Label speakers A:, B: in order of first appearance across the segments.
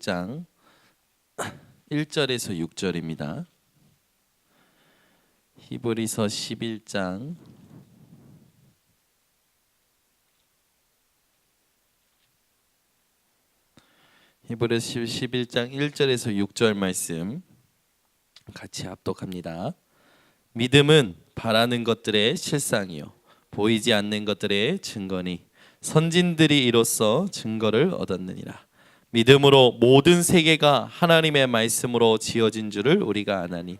A: 11장 1절에서 6절입니다. 히브리서 11장 1절에서 6절 말씀 같이 합독합니다. 믿음은 바라는 것들의 실상이요 보이지 않는 것들의 증거니 선진들이 이로써 증거를 얻었느니라. 믿음으로 모든 세계가 하나님의 말씀으로 지어진 줄을 우리가 아나니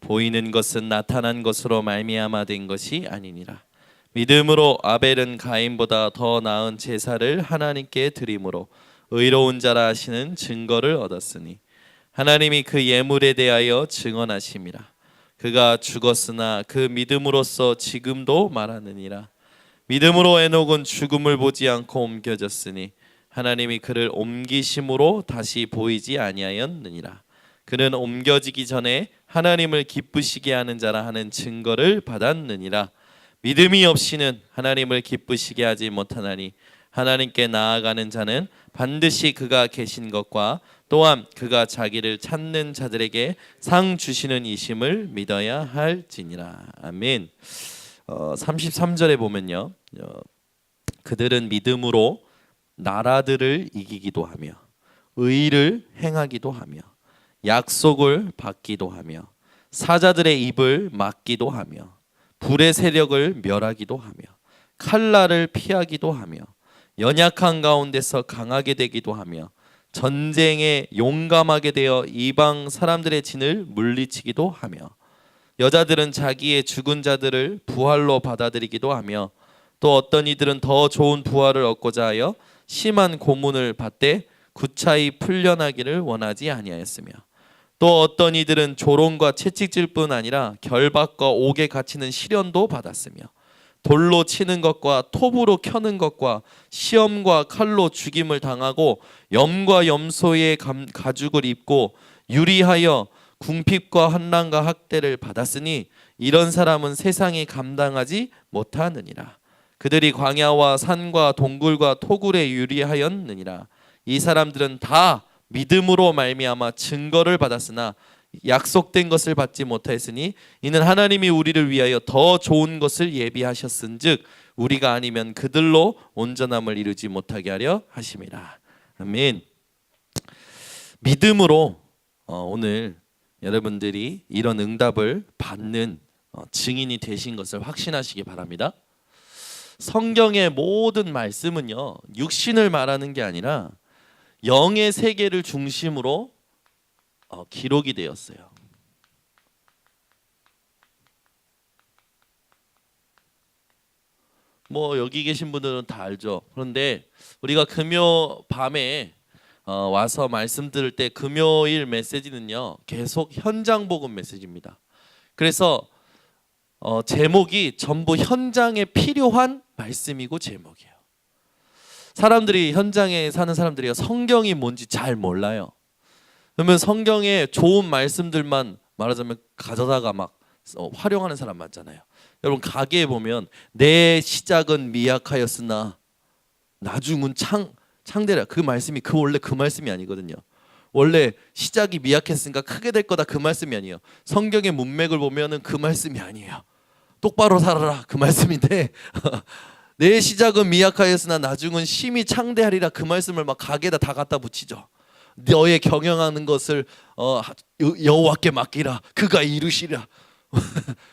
A: 보이는 것은 나타난 것으로 말미암아 된 것이 아니니라. 믿음으로 아벨은 가인보다 더 나은 제사를 하나님께 드림으로 의로운 자라 하시는 증거를 얻었으니 하나님이 그 예물에 대하여 증언하심이라. 그가 죽었으나 그 믿음으로써 지금도 말하느니라. 믿음으로 에녹은 죽음을 보지 않고 옮겨졌으니 하나님이 그를 옮기심으로 다시 보이지 아니하였느니라. 그는 옮겨지기 전에 하나님을 기쁘시게 하는 자라 하는 증거를 받았느니라. 믿음이 없이는 하나님을 기쁘시게 하지 못하나니 하나님께 나아가는 자는 반드시 그가 계신 것과 또한 그가 자기를 찾는 자들에게 상 주시는 이심을 믿어야 할지니라. 아멘. 33절에 보면요, 그들은 믿음으로 나라들을 이기기도 하며 의를 행하기도 하며 약속을 받기도 하며 사자들의 입을 막기도 하며 불의 세력을 멸하기도 하며 칼날을 피하기도 하며 연약한 가운데서 강하게 되기도 하며 전쟁에 용감하게 되어 이방 사람들의 진을 물리치기도 하며 여자들은 자기의 죽은 자들을 부활로 받아들이기도 하며 또 어떤 이들은 더 좋은 부활을 얻고자 하여 심한 고문을 받되 구차히 풀려나기를 원하지 아니하였으며 또 어떤 이들은 조롱과 채찍질 뿐 아니라 결박과 옥에 갇히는 시련도 받았으며 돌로 치는 것과 톱으로 켜는 것과 시험과 칼로 죽임을 당하고 염과 염소의 가죽을 입고 유리하여 궁핍과 환난과 학대를 받았으니 이런 사람은 세상이 감당하지 못하느니라. 그들이 광야와 산과 동굴과 토굴에 유리하였느니라. 이 사람들은 다 믿음으로 말미암아 증거를 받았으나 약속된 것을 받지 못하였으니 이는 하나님이 우리를 위하여 더 좋은 것을 예비하셨은즉 우리가 아니면 그들로 온전함을 이루지 못하게 하려 하심이라. 아멘. 믿음으로 오늘 여러분들이 이런 응답을 받는 증인이 되신 것을 확신하시기 바랍니다. 성경의 모든 말씀은요, 육신을 말하는 게 아니라 영의 세계를 중심으로 기록이 되었어요. 뭐 여기 계신 분들은 다 알죠. 그런데 우리가 금요 밤에 와서 말씀 들을 때 금요일 메시지는요 계속 현장 복음 메시지입니다. 그래서 제목이 전부 현장에 필요한 말씀이고 제목이에요. 사람들이 현장에 사는 사람들이 성경이 뭔지 잘 몰라요. 그러면 성경에 좋은 말씀들만 말하자면 가져다가 막 활용하는 사람 많잖아요. 여러분 가게에 보면 내 시작은 미약하였으나 나중은 창대라. 그 말씀이 원래 그 말씀이 아니거든요. 원래 시작이 미약했으니까 크게 될 거다 그 말씀이 아니에요. 성경의 문맥을 보면은 그 말씀이 아니에요. 똑바로 살아라 그 말씀인데 내 시작은 미약하였으나 나중은 심히 창대하리라 그 말씀을 막 가게에다 다 갖다 붙이죠. 너의 경영하는 것을 여호와께 맡기라 그가 이루시리라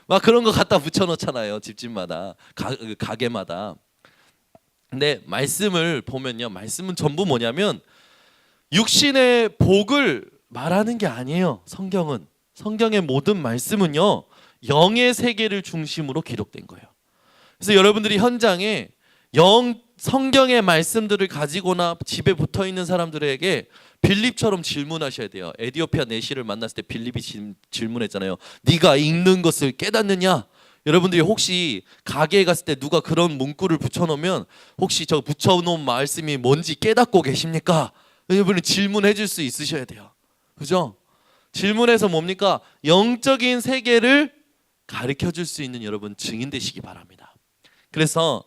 A: 막 그런 거 갖다 붙여놓잖아요. 집집마다 가게마다. 근데 말씀을 보면요, 말씀은 전부 뭐냐면 육신의 복을 말하는 게 아니에요. 성경의 모든 말씀은요 영의 세계를 중심으로 기록된 거예요. 그래서 여러분들이 현장에 성경의 말씀들을 가지거나 집에 붙어있는 사람들에게 빌립처럼 질문하셔야 돼요. 에디오피아 내시를 만났을 때 빌립이 질문했잖아요. 네가 읽는 것을 깨닫느냐? 여러분들이 혹시 가게에 갔을 때 누가 그런 문구를 붙여놓으면 혹시 저 붙여놓은 말씀이 뭔지 깨닫고 계십니까? 여러분이 질문해 줄 수 있으셔야 돼요. 그죠? 질문해서 뭡니까? 영적인 세계를 가르쳐 줄 수 있는 여러분 증인 되시기 바랍니다. 그래서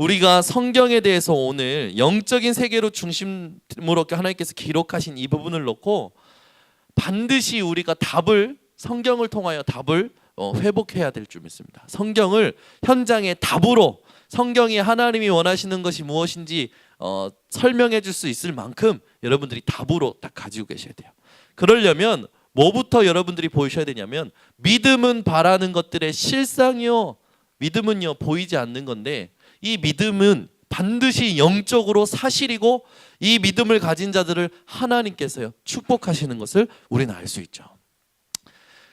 A: 우리가 성경에 대해서 오늘 영적인 세계로 중심으로 하나님께서 기록하신 이 부분을 놓고 반드시 우리가 답을 성경을 통하여 답을 회복해야 될 줄 믿습니다. 성경을 현장의 답으로 성경이 하나님이 원하시는 것이 무엇인지 설명해 줄 수 있을 만큼 여러분들이 답으로 딱 가지고 계셔야 돼요. 그러려면 뭐부터 여러분들이 보이셔야 되냐면 믿음은 바라는 것들의 실상이요. 믿음은요 보이지 않는 건데 이 믿음은 반드시 영적으로 사실이고 이 믿음을 가진 자들을 하나님께서요 축복하시는 것을 우리는 알 수 있죠.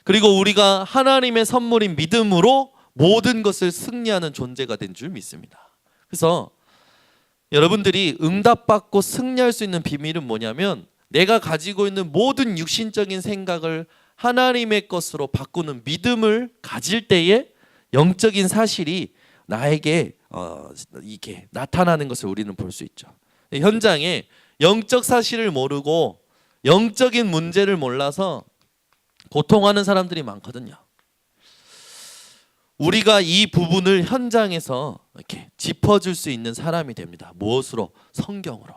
A: 그리고 우리가 하나님의 선물인 믿음으로 모든 것을 승리하는 존재가 된 줄 믿습니다. 그래서 여러분들이 응답받고 승리할 수 있는 비밀은 뭐냐면 내가 가지고 있는 모든 육신적인 생각을 하나님의 것으로 바꾸는 믿음을 가질 때에 영적인 사실이 나에게 이게 나타나는 것을 우리는 볼 수 있죠. 현장에 영적 사실을 모르고 영적인 문제를 몰라서 고통하는 사람들이 많거든요. 우리가 이 부분을 현장에서 이렇게 짚어줄 수 있는 사람이 됩니다. 무엇으로? 성경으로.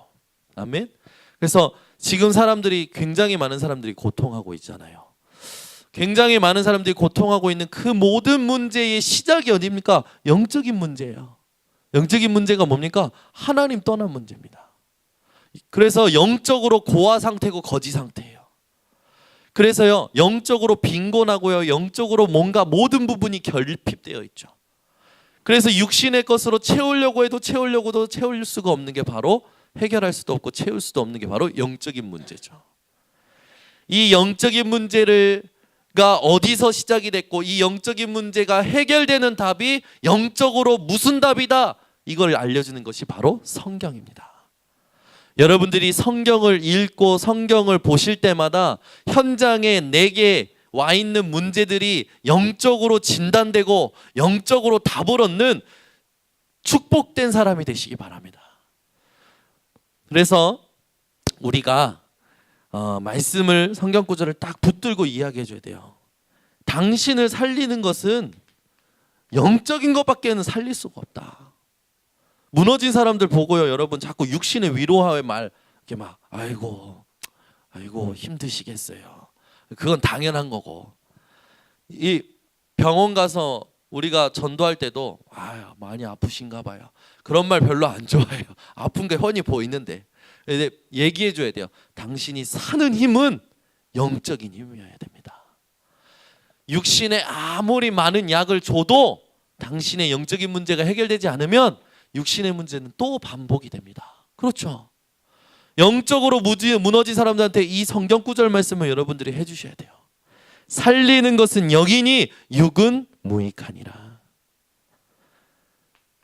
A: 아멘. 그래서 지금 사람들이 굉장히 많은 사람들이 고통하고 있잖아요. 굉장히 많은 사람들이 고통하고 있는 그 모든 문제의 시작이 어디입니까? 영적인 문제예요. 영적인 문제가 뭡니까? 하나님 떠난 문제입니다. 그래서 영적으로 고아 상태고 거지 상태예요. 그래서요 영적으로 빈곤하고요 영적으로 뭔가 모든 부분이 결핍되어 있죠. 그래서 육신의 것으로 채우려고 해도 채우려고도 채울 수가 없는 게 바로 해결할 수도 없고 채울 수도 없는 게 바로 영적인 문제죠. 이 영적인 문제가 어디서 시작이 됐고 이 영적인 문제가 해결되는 답이 영적으로 무슨 답이다 이걸 알려주는 것이 바로 성경입니다. 여러분들이 성경을 읽고 성경을 보실 때마다 현장에 내게 와 있는 문제들이 영적으로 진단되고 영적으로 답을 얻는 축복된 사람이 되시기 바랍니다. 그래서 우리가 말씀을 성경 구절을 딱 붙들고 이야기해 줘야 돼요. 당신을 살리는 것은 영적인 것밖에는 살릴 수가 없다. 무너진 사람들 보고요 여러분 자꾸 육신의 위로의 말 이렇게 막 아이고 힘드시겠어요. 그건 당연한 거고 이 병원 가서 우리가 전도할 때도 많이 아프신가 봐요. 그런 말 별로 안 좋아해요. 아픈 게 훤히 보이는데 얘기해 줘야 돼요. 당신이 사는 힘은 영적인 힘이어야 됩니다. 육신에 아무리 많은 약을 줘도 당신의 영적인 문제가 해결되지 않으면 육신의 문제는 또 반복이 됩니다. 그렇죠? 영적으로 무너진 사람들한테 이 성경 구절 말씀을 여러분들이 해주셔야 돼요. 살리는 것은 영이니 육은 무익하니라.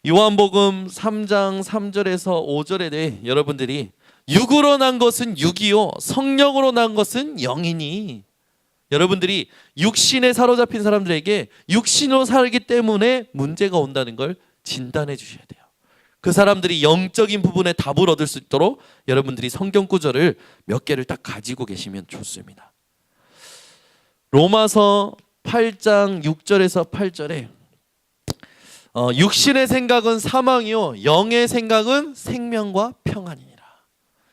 A: 요한복음 3장 3절에서 5절에 대해 여러분들이 육으로 난 것은 육이요 성령으로 난 것은 영이니 여러분들이 육신에 사로잡힌 사람들에게 육신으로 살기 때문에 문제가 온다는 걸 진단해 주셔야 돼요. 그 사람들이 영적인 부분에 답을 얻을 수 있도록 여러분들이 성경 구절을 몇 개를 딱 가지고 계시면 좋습니다. 로마서 8장 6절에서 8절에 육신의 생각은 사망이요 영의 생각은 생명과 평안이니라.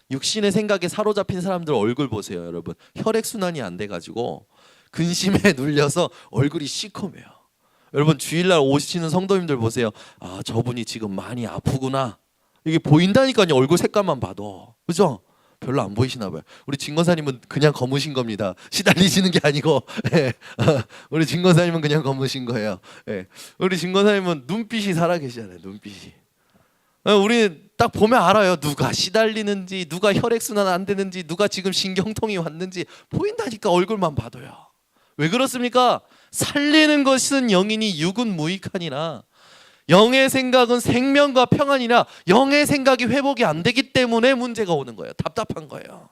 A: 육신의 생각에 사로잡힌 사람들 얼굴 보세요. 여러분 혈액순환이 안 돼가지고 근심에 눌려서 얼굴이 시커매요. 여러분 주일날 오시는 성도님들 보세요. 저분이 지금 많이 아프구나. 이게 보인다니까요. 얼굴 색깔만 봐도. 그죠? 별로 안 보이시나 봐요. 우리 진권사님은 그냥 검으신 겁니다. 시달리시는 게 아니고 우리 진권사님은 그냥 검으신 거예요. 우리 진권사님은 눈빛이 살아계시잖아요. 눈빛이. 우리 딱 보면 알아요. 누가 시달리는지 누가 혈액순환 안 되는지 누가 지금 신경통이 왔는지 보인다니까 얼굴만 봐도요. 왜 그렇습니까? 살리는 것은 영이니 육은 무익하니라. 영의 생각은 생명과 평안이라. 영의 생각이 회복이 안 되기 때문에 문제가 오는 거예요. 답답한 거예요.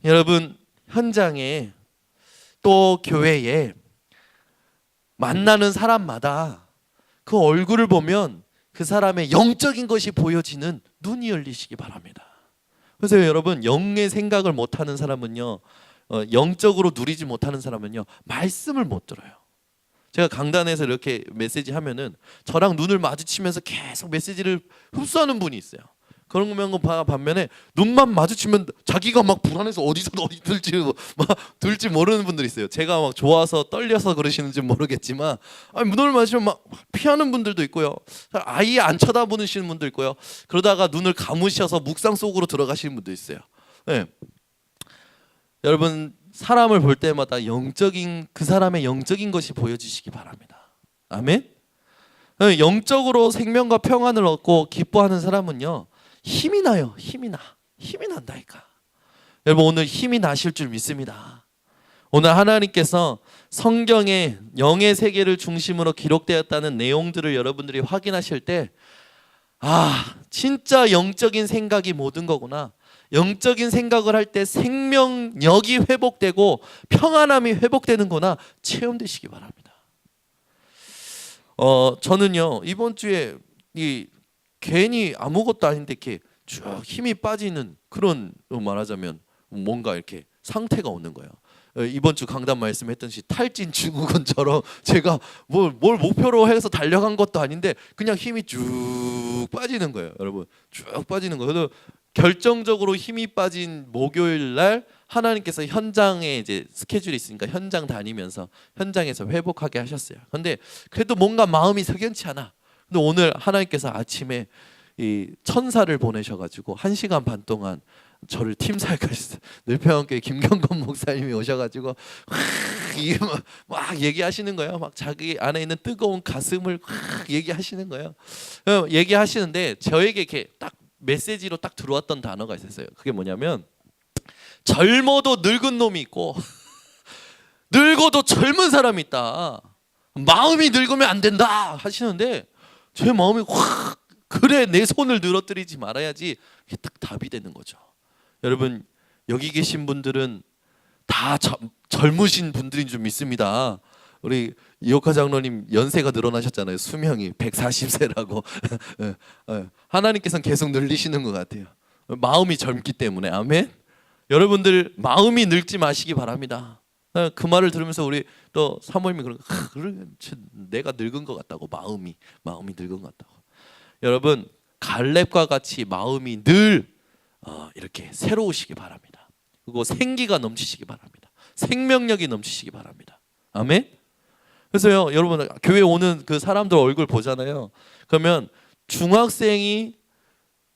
A: 여러분 현장에 또 교회에 만나는 사람마다 그 얼굴을 보면 그 사람의 영적인 것이 보여지는 눈이 열리시기 바랍니다. 그래서 여러분 영의 생각을 못하는 사람은요 영적으로 누리지 못하는 사람은요 말씀을 못 들어요. 제가 강단에서 이렇게 메시지 하면은 저랑 눈을 마주치면서 계속 메시지를 흡수하는 분이 있어요. 그런 거면 반면에 눈만 마주치면 자기가 막 불안해서 어디서 어디 들지 모르는 분들이 있어요. 제가 막 좋아서 떨려서 그러시는지 모르겠지만 눈을 마주치면 막 피하는 분들도 있고요. 아예 안 쳐다보시는 분도 있고요. 그러다가 눈을 감으셔서 묵상 속으로 들어가시는 분도 있어요. 네. 여러분 사람을 볼 때마다 그 사람의 영적인 것이 보여지시기 바랍니다. 아멘. 영적으로 생명과 평안을 얻고 기뻐하는 사람은요 힘이 나요. 힘이 난다니까. 여러분 오늘 힘이 나실 줄 믿습니다. 오늘 하나님께서 성경에 영의 세계를 중심으로 기록되었다는 내용들을 여러분들이 확인하실 때 진짜 영적인 생각이 모든 거구나. 영적인 생각을 할 때 생명력이 회복되고 평안함이 회복되는구나 체험되시기 바랍니다. 저는요 이번 주에 괜히 아무것도 아닌데 이렇게 쭉 힘이 빠지는 그런 말하자면 뭔가 이렇게 상태가 오는 거예요. 이번 주 강단 말씀했듯이 탈진 증후군처럼 제가 뭘 목표로 해서 달려간 것도 아닌데 그냥 힘이 쭉 빠지는 거예요. 여러분 쭉 빠지는 거예요. 그래서 결정적으로 힘이 빠진 목요일 날 하나님께서 현장에 이제 스케줄이 있으니까 현장 다니면서 현장에서 회복하게 하셨어요. 근데 그래도 뭔가 마음이 석연치 않아. 근데 오늘 하나님께서 아침에 이 천사를 보내셔가지고 1시간 반 동안 저를 팀사역하셨어요. 늘평교회 김경건 목사님이 오셔가지고 막 얘기하시는 거예요. 막 자기 안에 있는 뜨거운 가슴을 얘기하시는 거예요. 얘기하시는데 저에게 이렇게 딱 메시지로 딱 들어왔던 단어가 있었어요. 그게 뭐냐면 젊어도 늙은 놈이 있고 늙어도 젊은 사람이 있다. 마음이 늙으면 안 된다 하시는데 제 마음이 확 그래 내 손을 늘어뜨리지 말아야지 이게 딱 답이 되는 거죠. 여러분 여기 계신 분들은 다 젊으신 분들인 줄 믿습니다. 우리 이호카 장로님 연세가 늘어나셨잖아요. 수명이 140세라고 하나님께서는 계속 늘리시는 것 같아요. 마음이 젊기 때문에. 아멘. 여러분들 마음이 늙지 마시기 바랍니다. 그 말을 들으면서 우리 또 사모님이 내가 늙은 것 같다고. 마음이 늙은 것 같다고. 여러분 갈렙과 같이 마음이 늘 이렇게 새로우시기 바랍니다. 그리고 생기가 넘치시기 바랍니다. 생명력이 넘치시기 바랍니다. 아멘. 그래서요 여러분 교회 오는 그 사람들 얼굴 보잖아요. 그러면 중학생이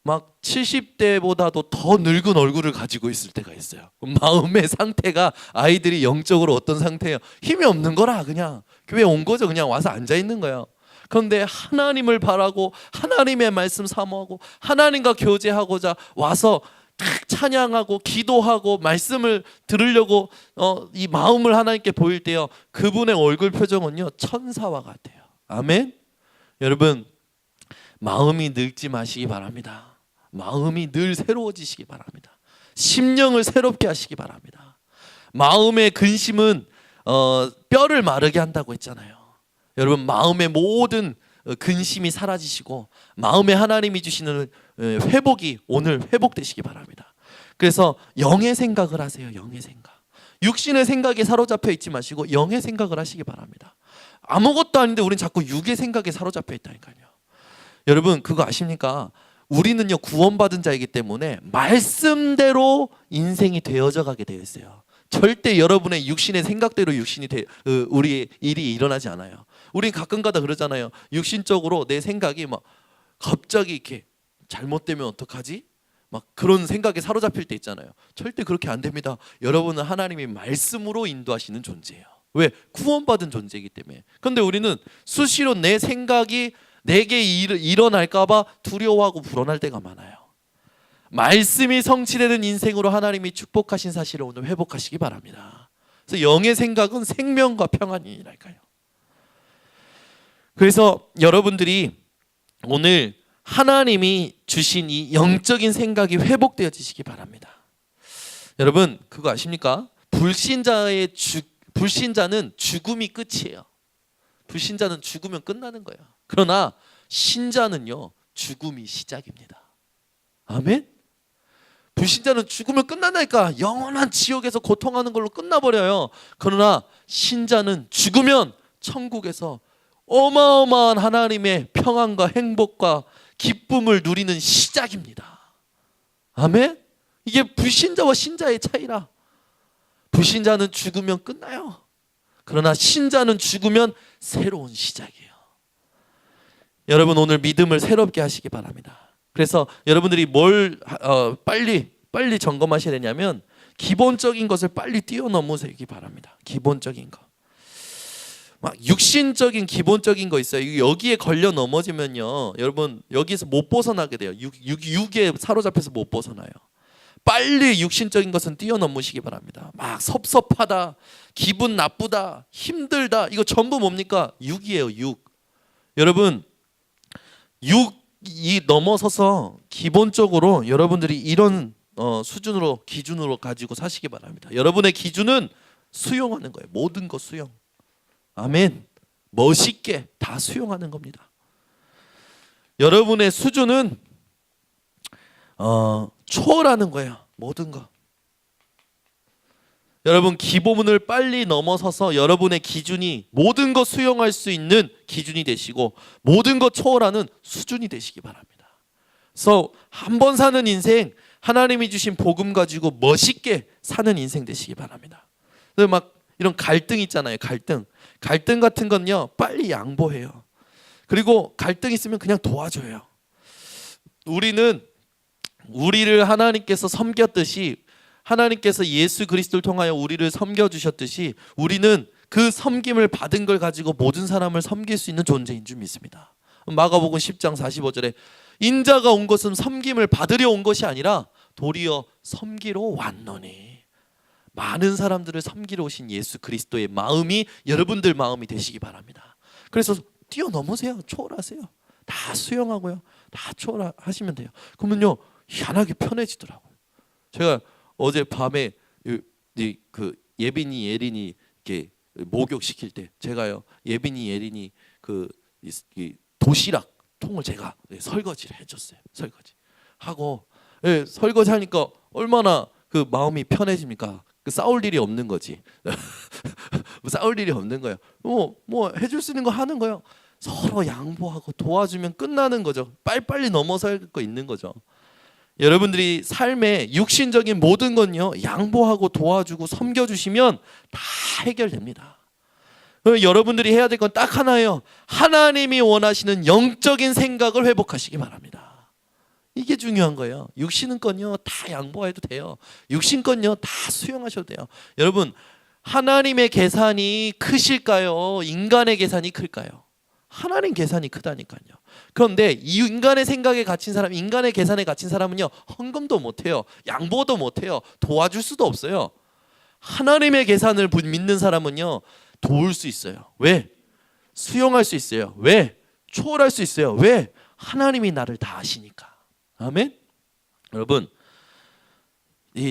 A: 막 70대보다도 더 늙은 얼굴을 가지고 있을 때가 있어요. 마음의 상태가 아이들이 영적으로 어떤 상태예요? 힘이 없는 거라 그냥 교회 온 거죠. 그냥 와서 앉아 있는 거예요. 그런데 하나님을 바라고 하나님의 말씀 사모하고 하나님과 교제하고자 와서 찬양하고 기도하고 말씀을 들으려고 이 마음을 하나님께 보일 때요 그분의 얼굴 표정은요 천사와 같아요. 아멘. 여러분 마음이 늙지 마시기 바랍니다. 마음이 늘 새로워지시기 바랍니다. 심령을 새롭게 하시기 바랍니다. 마음의 근심은 뼈를 마르게 한다고 했잖아요. 여러분 마음의 모든 근심이 사라지시고 마음에 하나님이 주시는 회복이 오늘 회복되시기 바랍니다. 그래서 영의 생각을 하세요. 영의 생각. 육신의 생각에 사로잡혀 있지 마시고 영의 생각을 하시기 바랍니다. 아무것도 아닌데 우린 자꾸 육의 생각에 사로잡혀 있다니까요. 여러분 그거 아십니까? 우리는요 구원받은 자이기 때문에 말씀대로 인생이 되어져 가게 되어 있어요. 절대 여러분의 육신의 생각대로 우리의 일이 일어나지 않아요. 우린 가끔가다 그러잖아요. 육신적으로 내 생각이 막 갑자기 이렇게 잘못되면 어떡하지? 막 그런 생각에 사로잡힐 때 있잖아요. 절대 그렇게 안 됩니다. 여러분은 하나님이 말씀으로 인도하시는 존재예요. 왜? 구원받은 존재이기 때문에. 그런데 우리는 수시로 내 생각이 내게 일어날까 봐 두려워하고 불안할 때가 많아요. 말씀이 성취되는 인생으로 하나님이 축복하신 사실을 오늘 회복하시기 바랍니다. 그래서 영의 생각은 생명과 평안이랄까요. 그래서 여러분들이 오늘 하나님이 주신 이 영적인 생각이 회복되어지시기 바랍니다. 여러분 그거 아십니까? 불신자는 죽음이 끝이에요. 불신자는 죽으면 끝나는 거예요. 그러나 신자는요 죽음이 시작입니다. 아멘. 불신자는 죽으면 끝난다니까. 영원한 지옥에서 고통하는 걸로 끝나버려요. 그러나 신자는 죽으면 천국에서 어마어마한 하나님의 평안과 행복과 기쁨을 누리는 시작입니다. 아멘? 이게 불신자와 신자의 차이라. 불신자는 죽으면 끝나요. 그러나 신자는 죽으면 새로운 시작이에요. 여러분, 오늘 믿음을 새롭게 하시기 바랍니다. 그래서 여러분들이 뭘 빨리 점검하셔야 되냐면 기본적인 것을 빨리 뛰어넘으시기 바랍니다. 기본적인 거. 막 육신적인 기본적인 거 있어요. 여기에 걸려 넘어지면요, 여러분 여기서 못 벗어나게 돼요. 육에 사로잡혀서 못 벗어나요. 빨리 육신적인 것은 뛰어넘으시기 바랍니다. 막 섭섭하다, 기분 나쁘다, 힘들다, 이거 전부 뭡니까? 육이에요. 육. 여러분, 육이 넘어서서 기본적으로 여러분들이 이런 수준으로, 기준으로 가지고 사시기 바랍니다. 여러분의 기준은 수용하는 거예요. 모든 거 수용. 아멘. 멋있게 다 수용하는 겁니다. 여러분의 수준은 초월하는 거예요. 모든 거. 여러분, 기본을 빨리 넘어서서 여러분의 기준이 모든 거 수용할 수 있는 기준이 되시고 모든 거 초월하는 수준이 되시기 바랍니다. 그래서 한 번 사는 인생, 하나님이 주신 복음 가지고 멋있게 사는 인생 되시기 바랍니다. 그래서 막 이런 갈등 있잖아요. 갈등 같은 건요, 빨리 양보해요. 그리고 갈등 있으면 그냥 도와줘요. 우리를 하나님께서 섬겼듯이, 하나님께서 예수 그리스도를 통하여 우리를 섬겨주셨듯이 우리는 그 섬김을 받은 걸 가지고 모든 사람을 섬길 수 있는 존재인 줄 믿습니다. 마가복음 10장 45절에 인자가 온 것은 섬김을 받으려 온 것이 아니라 도리어 섬기러 왔노니. 많은 사람들을 섬기러 오신 예수 그리스도의 마음이 여러분들 마음이 되시기 바랍니다. 그래서 뛰어넘으세요. 초월하세요. 다 수용하고요, 다 초월하시면 돼요. 그러면요, 희한하게 편해지더라고요. 제가 어제 밤에 그 예빈이 예린이 이렇게 목욕 시킬 때 제가요, 예빈이 예린이 이 도시락 통을 제가 설거지를 해줬어요. 설거지 하고, 설거지 하니까 얼마나 그 마음이 편해집니까? 싸울 일이 없는 거지. 싸울 일이 없는 거예요. 뭐 해줄 수 있는 거 하는 거예요. 서로 양보하고 도와주면 끝나는 거죠. 빨리빨리 넘어설 거 있는 거죠. 여러분들이 삶의 육신적인 모든 건요, 양보하고 도와주고 섬겨주시면 다 해결됩니다. 여러분들이 해야 될 건 딱 하나예요. 하나님이 원하시는 영적인 생각을 회복하시기 바랍니다. 이게 중요한 거예요. 육신은 건요, 다 양보해도 돼요. 육신 건요, 다 수용하셔도 돼요. 여러분, 하나님의 계산이 크실까요? 인간의 계산이 클까요? 하나님 계산이 크다니까요. 그런데 이 인간의 생각에 갇힌 사람, 인간의 계산에 갇힌 사람은요, 헌금도 못해요, 양보도 못해요, 도와줄 수도 없어요. 하나님의 계산을 믿는 사람은요, 도울 수 있어요. 왜? 수용할 수 있어요. 왜? 초월할 수 있어요. 왜? 하나님이 나를 다 아시니까. 아멘. 여러분,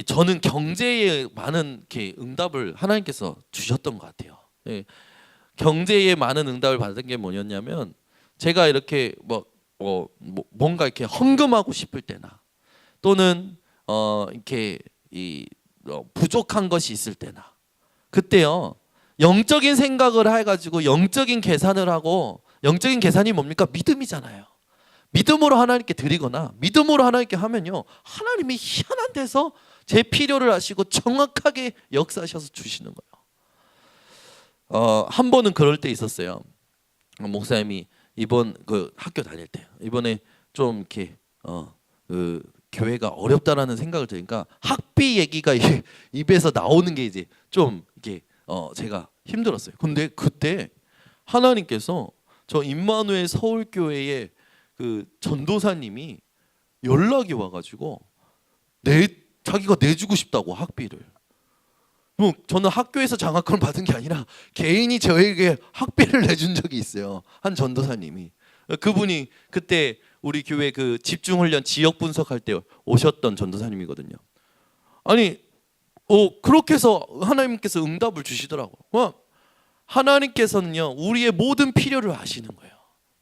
A: 저는 경제에 많은 응답을 하나님께서 주셨던 것 같아요. 경제에 많은 응답을 받은 게 뭐였냐면, 제가 이렇게 뭔가 이렇게 헌금하고 싶을 때나, 또는 이렇게 부족한 것이 있을 때나, 그때요, 영적인 생각을 해가지고 영적인 계산을 하고, 영적인 계산이 뭡니까? 믿음이잖아요. 믿음으로 하나님께 드리거나 믿음으로 하나님께 하면요, 하나님이 희한한 데서 제 필요를 아시고 정확하게 역사하셔서 주시는 거예요. 한 번은 그럴 때 있었어요. 목사님이 이번 학교 다닐 때, 이번에 좀 이렇게 교회가 어렵다라는 생각을 들으니까 학비 얘기가 입에서 나오는 게 이제 좀 이렇게 제가 힘들었어요. 근데 그때 하나님께서 저 임마누엘 서울교회의 그 전도사님이 연락이 와가지고 자기가 내주고 싶다고, 학비를. 저는 학교에서 장학금을 받은 게 아니라 개인이 저에게 학비를 내준 적이 있어요. 한 전도사님이. 그분이 그때 우리 교회 그 집중훈련 지역 분석할 때 오셨던 전도사님이거든요. 아니 그렇게 해서 하나님께서 응답을 주시더라고요. 하나님께서는요, 우리의 모든 필요를 아시는 거예요.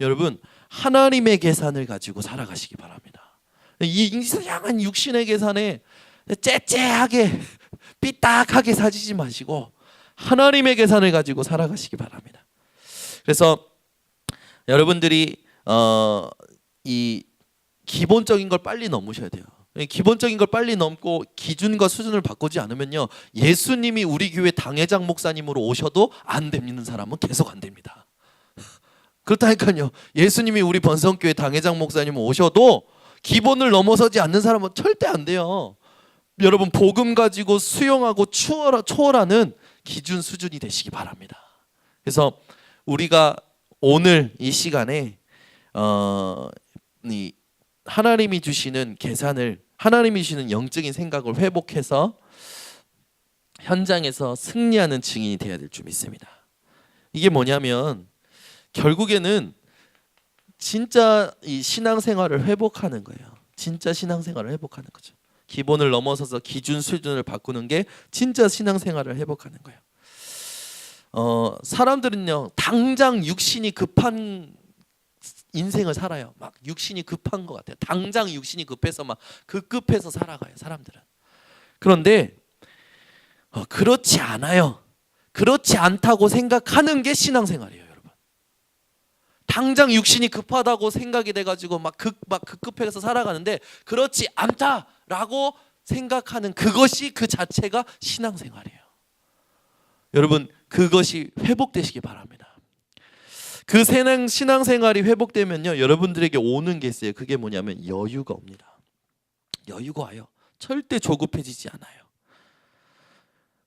A: 여러분, 하나님의 계산을 가지고 살아가시기 바랍니다. 이 이상한 육신의 계산에 째째하게 삐딱하게 사지지 마시고 하나님의 계산을 가지고 살아가시기 바랍니다. 그래서 여러분들이 이 기본적인 걸 빨리 넘으셔야 돼요. 기본적인 걸 빨리 넘고 기준과 수준을 바꾸지 않으면요, 예수님이 우리 교회 당회장 목사님으로 오셔도 안 되는 사람은 계속 안 됩니다. 그렇다니까요. 예수님이 우리 번성교회 당회장 목사님 오셔도 기본을 넘어서지 않는 사람은 절대 안 돼요. 여러분, 복음 가지고 수용하고 초월하는 기준 수준이 되시기 바랍니다. 그래서 우리가 오늘 이 시간에 이 하나님이 주시는 계산을, 하나님이 주시는 영적인 생각을 회복해서 현장에서 승리하는 증인이 되어야 될 줄 믿습니다. 이게 뭐냐면 결국에는 진짜 이 신앙생활을 회복하는 거예요. 진짜 신앙생활을 회복하는 거죠. 기본을 넘어서서 기준 수준을 바꾸는 게 진짜 신앙생활을 회복하는 거예요. 사람들은요, 당장 육신이 급한 인생을 살아요. 막 육신이 급한 것 같아요. 당장 육신이 급해서 막 급급해서 살아가요, 사람들은. 그런데 그렇지 않아요. 그렇지 않다고 생각하는 게 신앙생활이에요, 여러분. 당장 육신이 급하다고 생각이 돼가지고 막 급급해서 살아가는데 그렇지 않다라고 생각하는 그것이 그 자체가 신앙생활이에요. 여러분, 그것이 회복되시기 바랍니다. 그 신앙생활이 회복되면요, 여러분들에게 오는 게 있어요. 그게 뭐냐면 여유가 옵니다. 여유가 와요. 절대 조급해지지 않아요.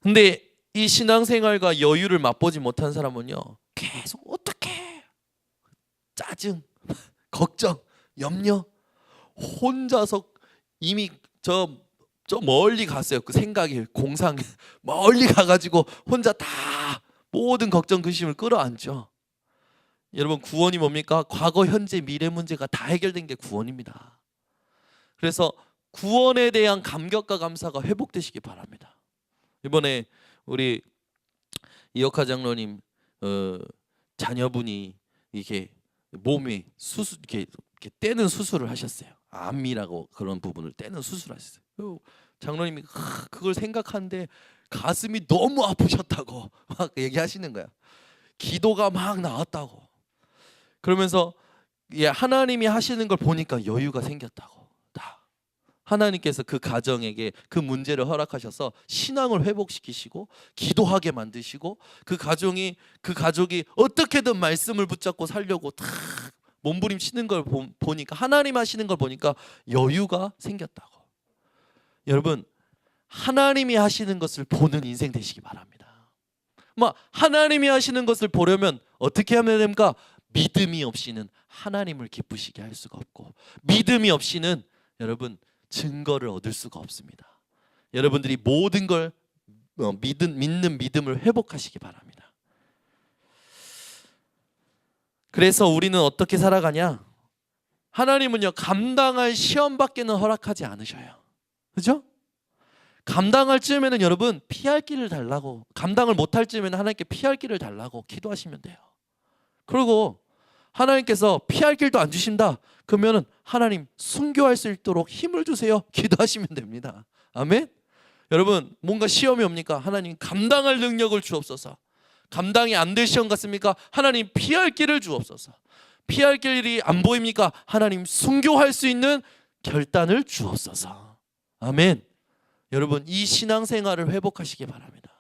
A: 근데 이 신앙생활과 여유를 맛보지 못한 사람은요, 계속 어떻게 짜증, 걱정, 염려, 혼자서 이미 저 멀리 갔어요. 그 생각이 공상 멀리 가가지고 혼자 다 모든 걱정 근심을 끌어안죠. 여러분, 구원이 뭡니까? 과거, 현재, 미래 문제가 다 해결된 게 구원입니다. 그래서 구원에 대한 감격과 감사가 회복되시기 바랍니다. 이번에 우리 이혁하 장로님 자녀분이 이게 몸이 이렇게 떼는 수술을 하셨어요. 암이라고 그런 부분을 떼는 수술을 하셨어요. 장로님이 그걸 생각하는데 가슴이 너무 아프셨다고 막 얘기하시는 거야. 기도가 막 나왔다고. 그러면서 하나님이 하시는 걸 보니까 여유가 생겼다고. 하나님께서 그 가정에게 그 문제를 허락하셔서 신앙을 회복시키시고 기도하게 만드시고 그 가족이 어떻게든 말씀을 붙잡고 살려고 다 몸부림치는 걸 보니까, 하나님 하시는 걸 보니까 여유가 생겼다고. 여러분, 하나님이 하시는 것을 보는 인생 되시기 바랍니다. 하나님이 하시는 것을 보려면 어떻게 하면 됩니까? 믿음이 없이는 하나님을 기쁘시게 할 수가 없고, 믿음이 없이는 여러분 증거를 얻을 수가 없습니다. 여러분들이 모든 걸 믿는 믿음을 회복하시기 바랍니다. 그래서 우리는 어떻게 살아가냐? 하나님은요, 감당할 시험밖에는 허락하지 않으셔요. 그죠? 감당할 즈음에는 여러분 피할 길을 달라고, 감당을 못할 즈음에는 하나님께 피할 길을 달라고 기도하시면 돼요. 그리고 하나님께서 피할 길도 안 주신다 그러면은 하나님 순교할 수 있도록 힘을 주세요 기도하시면 됩니다. 아멘. 여러분, 뭔가 시험이 옵니까? 하나님 감당할 능력을 주옵소서. 감당이 안 될 시험 같습니까? 하나님 피할 길을 주옵소서. 피할 길이 안 보입니까? 하나님 순교할 수 있는 결단을 주옵소서. 아멘. 여러분, 이 신앙생활을 회복하시기 바랍니다.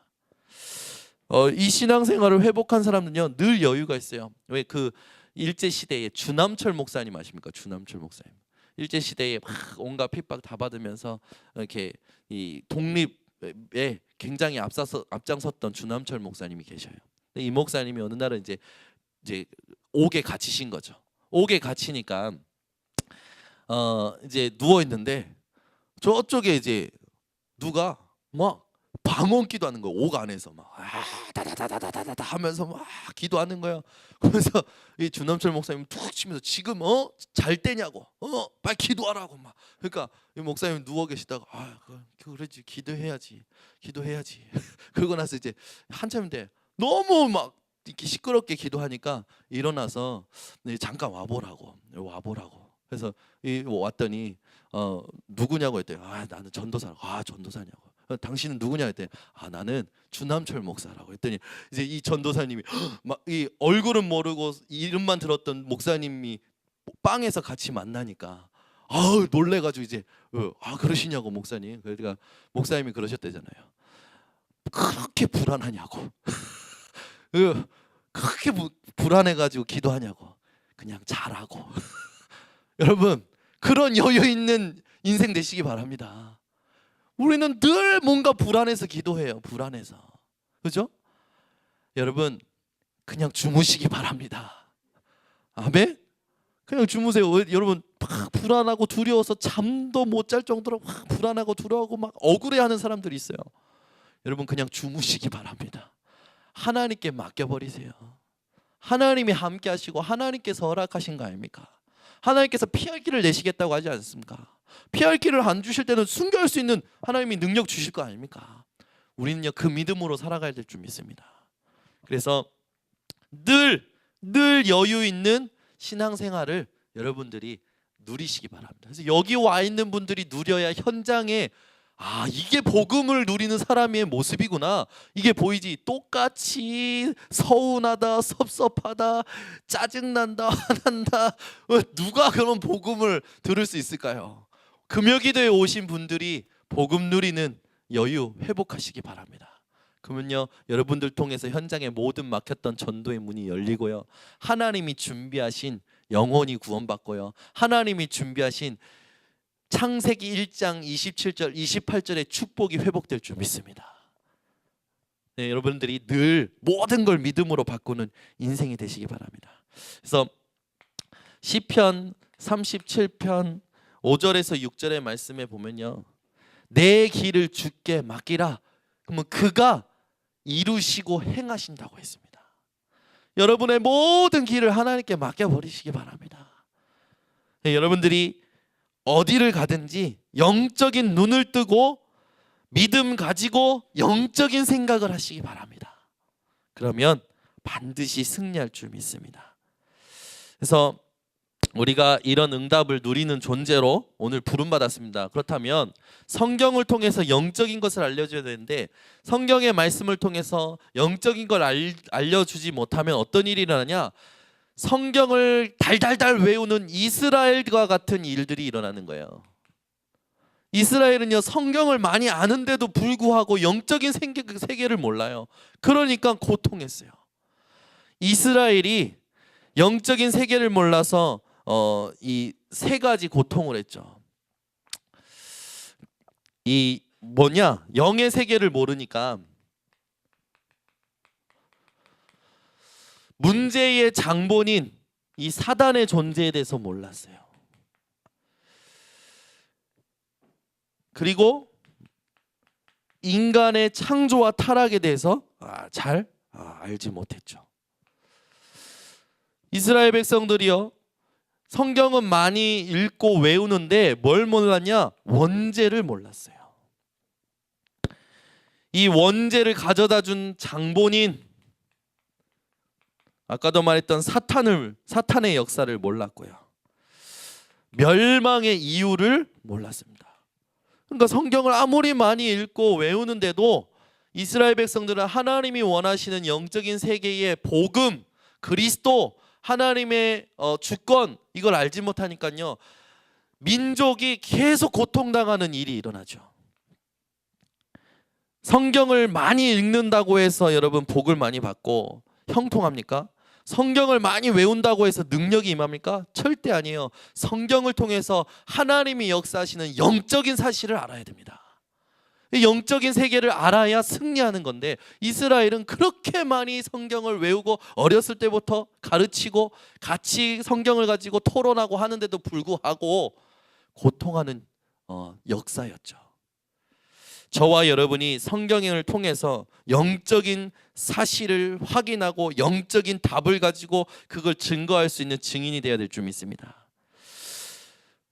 A: 이 신앙생활을 회복한 사람은요 늘 여유가 있어요. 왜? 그 일제시대에 주남철 목사님 아십니까? 주남철 목사님. 일제시대에 막 온갖 핍박 다 받으면서 이렇게 이 독립에 굉장히 앞장섰던 주남철 목사님이 계셔요. 이 목사님이 어느 날은 이제 옥에 갇히신 거죠. 옥에 갇히니까 이제 누워 있는데 저쪽에 이제 누가 막 방언기도 하는 거예요. 옥 안에서 막 다다다다다다 하면서 막 기도하는 거예요. 그래서 이 주남철 목사님 툭 치면서 지금 잘 때냐고, 빨리 기도하라고 막. 그러니까 이 목사님 누워 계시다가 그러지, 기도해야지. 그러고 나서 이제 한참인데 너무 막 이렇게 시끄럽게 기도하니까 일어나서 잠깐 와보라고. 그래서 왔더니 누구냐고 했더니 나는 전도사라고. 전도사냐고. 당신은 누구냐 했더니 나는 주남철 목사라고 했더니 이제 이 전도사님이 막 이 얼굴은 모르고 이름만 들었던 목사님이 빵에서 같이 만나니까 놀래가지고 이제 그러시냐고 목사님. 그러니까 목사님이 그러셨대잖아요. 그렇게 불안하냐고. 그렇게 불안해가지고 기도하냐고. 그냥 잘하고. 여러분 그런 여유 있는 인생 되시기 바랍니다. 우리는 늘 뭔가 불안해서 기도해요. 불안해서. 그죠? 여러분 그냥 주무시기 바랍니다. 아멘? 그냥 주무세요. 여러분 막 불안하고 두려워서 잠도 못 잘 정도로 막 불안하고 두려워하고 막 억울해하는 사람들이 있어요. 여러분 그냥 주무시기 바랍니다. 하나님께 맡겨버리세요. 하나님이 함께 하시고 하나님께서 허락하신 거 아닙니까? 하나님께서 피할 길을 내시겠다고 하지 않습니까? 피할 길을 안 주실 때는 순교할 수 있는 하나님이 능력 주실 거 아닙니까? 우리는요 그 믿음으로 살아가야 될 줄 믿습니다. 그래서 늘 여유 있는 신앙생활을 여러분들이 누리시기 바랍니다. 그래서 여기 와 있는 분들이 누려야 현장에 이게 복음을 누리는 사람의 모습이구나. 이게 보이지. 똑같이 서운하다, 섭섭하다, 짜증난다, 화난다. 누가 그런 복음을 들을 수 있을까요? 금요기도에 오신 분들이 복음 누리는 여유 회복하시기 바랍니다. 그러면요 여러분들 통해서 현장에 모든 막혔던 전도의 문이 열리고요, 하나님이 준비하신 영혼이 구원받고요, 하나님이 준비하신 창세기 1장 27절 28절의 축복이 회복될 줄 믿습니다. 네, 여러분들이 늘 모든 걸 믿음으로 바꾸는 인생이 되시기 바랍니다. 그래서 시편 37편 5절에서 6절의 말씀에 보면요, 내 길을 주께 맡기라. 그러면 그가 이루시고 행하신다고 했습니다. 여러분의 모든 길을 하나님께 맡겨버리시기 바랍니다. 네, 여러분들이 어디를 가든지 영적인 눈을 뜨고 믿음 가지고 영적인 생각을 하시기 바랍니다. 그러면 반드시 승리할 줄 믿습니다. 그래서 우리가 이런 응답을 누리는 존재로 오늘 부름받았습니다. 그렇다면 성경을 통해서 영적인 것을 알려줘야 되는데, 성경의 말씀을 통해서 영적인 걸 알려주지 못하면 어떤 일이 일어나냐? 성경을 달달달 외우는 이스라엘과 같은 일들이 일어나는 거예요. 이스라엘은요 성경을 많이 아는데도 불구하고 영적인 세계를 몰라요. 그러니까 고통했어요. 이스라엘이 영적인 세계를 몰라서 이 세 가지 고통을 했죠. 이 뭐냐? 영의 세계를 모르니까 문제의 장본인 이 사단의 존재에 대해서 몰랐어요. 그리고 인간의 창조와 타락에 대해서 잘 알지 못했죠. 이스라엘 백성들이요 성경은 많이 읽고 외우는데 뭘 몰랐냐? 원죄를 몰랐어요. 이 원죄를 가져다 준 장본인, 아까도 말했던 사탄의 역사를 몰랐고요, 멸망의 이유를 몰랐습니다. 그러니까 성경을 아무리 많이 읽고 외우는데도 이스라엘 백성들은 하나님이 원하시는 영적인 세계의 복음, 그리스도, 하나님의 주권, 이걸 알지 못하니까요 민족이 계속 고통당하는 일이 일어나죠. 성경을 많이 읽는다고 해서 여러분 복을 많이 받고 형통합니까? 성경을 많이 외운다고 해서 능력이 임합니까? 절대 아니에요. 성경을 통해서 하나님이 역사하시는 영적인 사실을 알아야 됩니다. 영적인 세계를 알아야 승리하는 건데, 이스라엘은 그렇게 많이 성경을 외우고 어렸을 때부터 가르치고 같이 성경을 가지고 토론하고 하는데도 불구하고 고통하는 역사였죠. 저와 여러분이 성경을 통해서 영적인 사실을 확인하고 영적인 답을 가지고 그걸 증거할 수 있는 증인이 되어야 될 줄 믿습니다.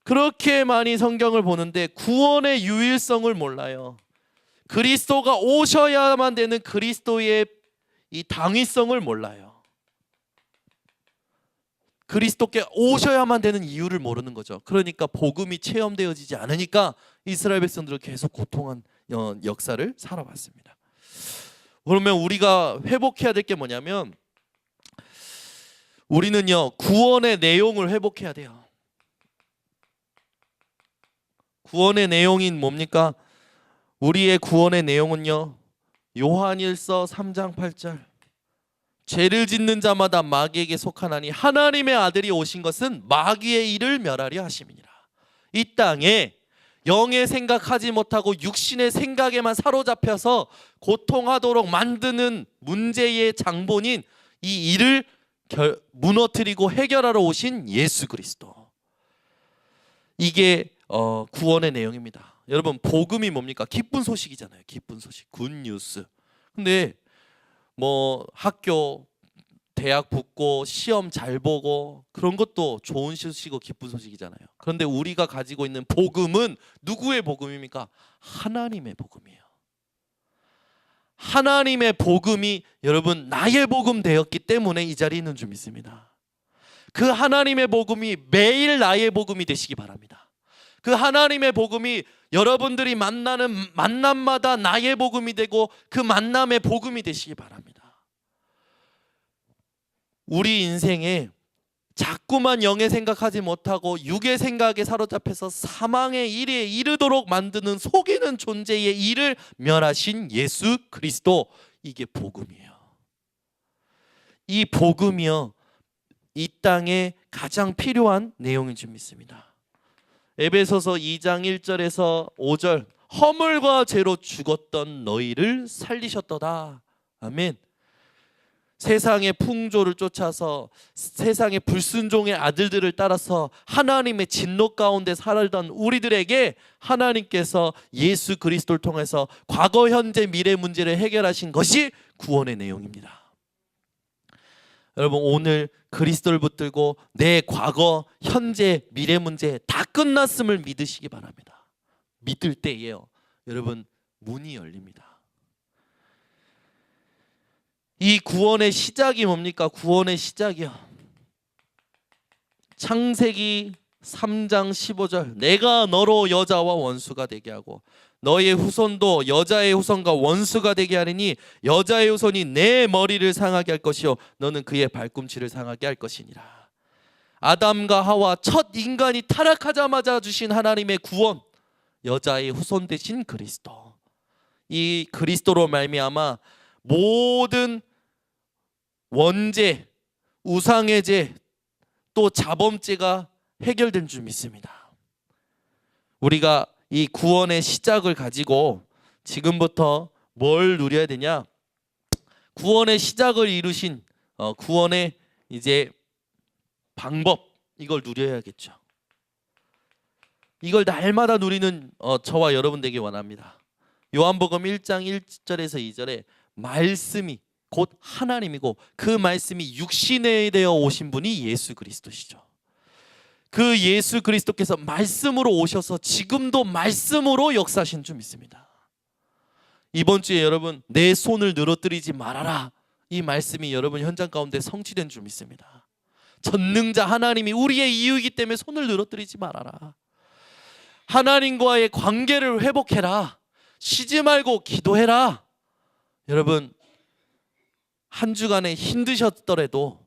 A: 그렇게 많이 성경을 보는데 구원의 유일성을 몰라요. 그리스도가 오셔야만 되는 그리스도의 이 당위성을 몰라요. 그리스도께 오셔야만 되는 이유를 모르는 거죠. 그러니까 복음이 체험되어지지 않으니까 이스라엘 백성들은 계속 고통한 역사를 살아왔습니다. 그러면 우리가 회복해야 될 게 뭐냐면 우리는요 구원의 내용을 회복해야 돼요. 구원의 내용인 뭡니까? 우리의 구원의 내용은요 요한일서 3장 8절 죄를 짓는 자마다 마귀에게 속하나니 하나님의 아들이 오신 것은 마귀의 일을 멸하려 하심이니라. 이 땅에 영의 생각하지 못하고 육신의 생각에만 사로잡혀서 고통하도록 만드는 문제의 장본인 이 일을 무너뜨리고 해결하러 오신 예수 그리스도. 이게 구원의 내용입니다. 여러분 복음이 뭡니까? 기쁜 소식이잖아요. 기쁜 소식, 굿뉴스. 근데 뭐 학교 대학 붙고 시험 잘 보고 그런 것도 좋은 소식이고 기쁜 소식이잖아요. 그런데 우리가 가지고 있는 복음은 누구의 복음입니까? 하나님의 복음이에요. 하나님의 복음이 여러분 나의 복음 되었기 때문에 이 자리에 있는 줄 믿습니다. 그 하나님의 복음이 매일 나의 복음이 되시기 바랍니다. 그 하나님의 복음이 여러분들이 만나는 만남마다 나의 복음이 되고 그 만남의 복음이 되시기 바랍니다. 우리 인생에 자꾸만 영의 생각하지 못하고 육의 생각에 사로잡혀서 사망의 일에 이르도록 만드는 속이는 존재의 일을 멸하신 예수 그리스도, 이게 복음이에요. 이 복음이요 이 땅에 가장 필요한 내용인 줄 믿습니다. 에베소서 2장 1절에서 5절 허물과 죄로 죽었던 너희를 살리셨도다. 아멘. 세상의 풍조를 쫓아서 세상의 불순종의 아들들을 따라서 하나님의 진노 가운데 살던 우리들에게 하나님께서 예수 그리스도를 통해서 과거, 현재, 미래 문제를 해결하신 것이 구원의 내용입니다. 여러분 오늘 그리스도를 붙들고 내 과거, 현재, 미래 문제 다 끝났음을 믿으시기 바랍니다. 믿을 때예요 여러분 문이 열립니다. 이 구원의 시작이 뭡니까? 구원의 시작이요 창세기 3장 15절 내가 너로 여자와 원수가 되게 하고 너의 후손도 여자의 후손과 원수가 되게 하리니 여자의 후손이 내 머리를 상하게 할 것이요 너는 그의 발꿈치를 상하게 할 것이니라. 아담과 하와 첫 인간이 타락하자마자 주신 하나님의 구원, 여자의 후손 되신 그리스도. 이 그리스도로 말미암아 모든 원죄, 우상의 죄, 또 자범죄가 해결된 줄 믿습니다. 우리가 이 구원의 시작을 가지고 지금부터 뭘 누려야 되냐? 구원의 시작을 이루신 구원의 이제 방법, 이걸 누려야겠죠. 이걸 날마다 누리는 저와 여러분 되길 원합니다. 요한복음 1장 1절에서 2절에 말씀이 곧 하나님이고 그 말씀이 육신에 되어 오신 분이 예수 그리스도시죠. 그 예수 그리스도께서 말씀으로 오셔서 지금도 말씀으로 역사하신 줄 믿습니다. 이번 주에 여러분 내 손을 늘어뜨리지 말아라, 이 말씀이 여러분 현장 가운데 성취된 줄 믿습니다. 전능자 하나님이 우리의 이유이기 때문에 손을 늘어뜨리지 말아라. 하나님과의 관계를 회복해라. 쉬지 말고 기도해라. 여러분 한 주간에 힘드셨더라도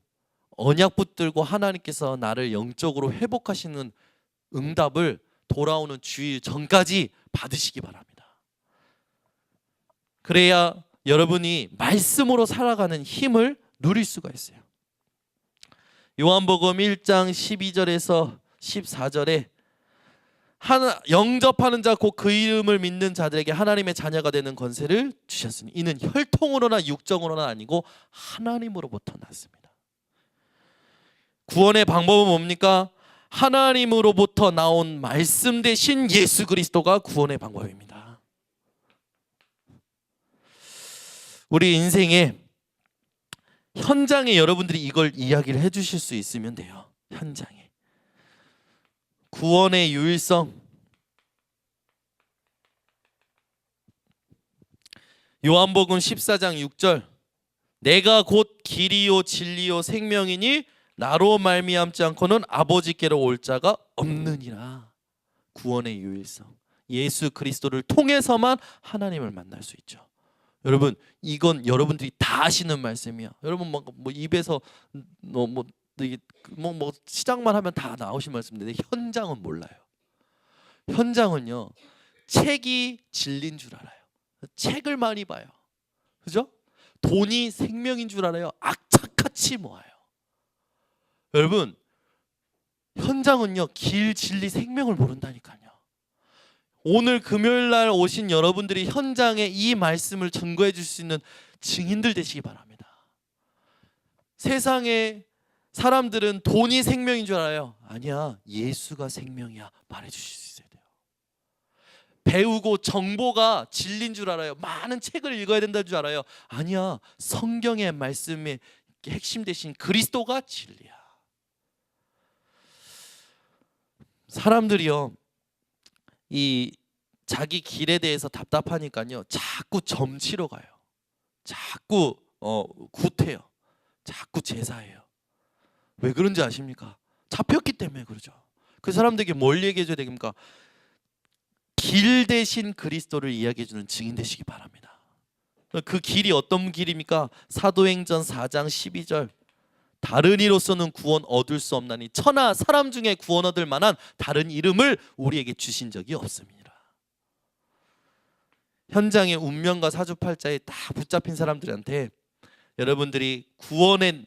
A: 언약 붙들고 하나님께서 나를 영적으로 회복하시는 응답을 돌아오는 주일 전까지 받으시기 바랍니다. 그래야 여러분이 말씀으로 살아가는 힘을 누릴 수가 있어요. 요한복음 1장 12절에서 14절에 영접하는 자 곧 그 이름을 믿는 자들에게 하나님의 자녀가 되는 권세를 주셨으니 이는 혈통으로나 육정으로나 아니고 하나님으로부터 났습니다. 구원의 방법은 뭡니까? 하나님으로부터 나온 말씀 대신 예수 그리스도가 구원의 방법입니다. 우리 인생의 현장에 여러분들이 이걸 이야기를 해주실 수 있으면 돼요. 현장에 구원의 유일성. 요한복음 14장 6절 내가 곧 길이요 진리요 생명이니 나로 말미암지 않고는 아버지께로 올 자가 없느니라. 구원의 유일성. 예수 그리스도를 통해서만 하나님을 만날 수 있죠. 여러분, 이건 여러분들이 다 아시는 말씀이야. 여러분 뭐 입에서 시작만 하면 다 나오신 말씀인데 현장은 몰라요. 현장은요, 책이 진리인 줄 알아요. 책을 많이 봐요. 그죠? 돈이 생명인 줄 알아요. 악착같이 모아요. 여러분, 현장은요, 길, 진리, 생명을 모른다니까요. 오늘 금요일 날 오신 여러분들이 현장에 이 말씀을 증거해 줄 수 있는 증인들 되시기 바랍니다. 세상에 사람들은 돈이 생명인 줄 알아요. 아니야, 예수가 생명이야 말해 주실 수 있어야 돼요. 배우고 정보가 진리인 줄 알아요. 많은 책을 읽어야 된다는 줄 알아요. 아니야, 성경의 말씀의 핵심 대신 그리스도가 진리야. 사람들이요, 이 자기 길에 대해서 답답하니까요, 자꾸 점치러 가요. 자꾸 굿해요. 자꾸 제사해요. 왜 그런지 아십니까? 잡혔기 때문에 그러죠. 그 사람들에게 뭘 얘기해 줘야 됩니까? 길 대신 그리스도를 이야기해 주는 증인 되시기 바랍니다. 그 길이 어떤 길입니까? 사도행전 4장 12절, 다른 이로서는 구원 얻을 수 없나니 천하 사람 중에 구원 얻을 만한 다른 이름을 우리에게 주신 적이 없습니다. 현장의 운명과 사주팔자에 다 붙잡힌 사람들한테 여러분들이 구원의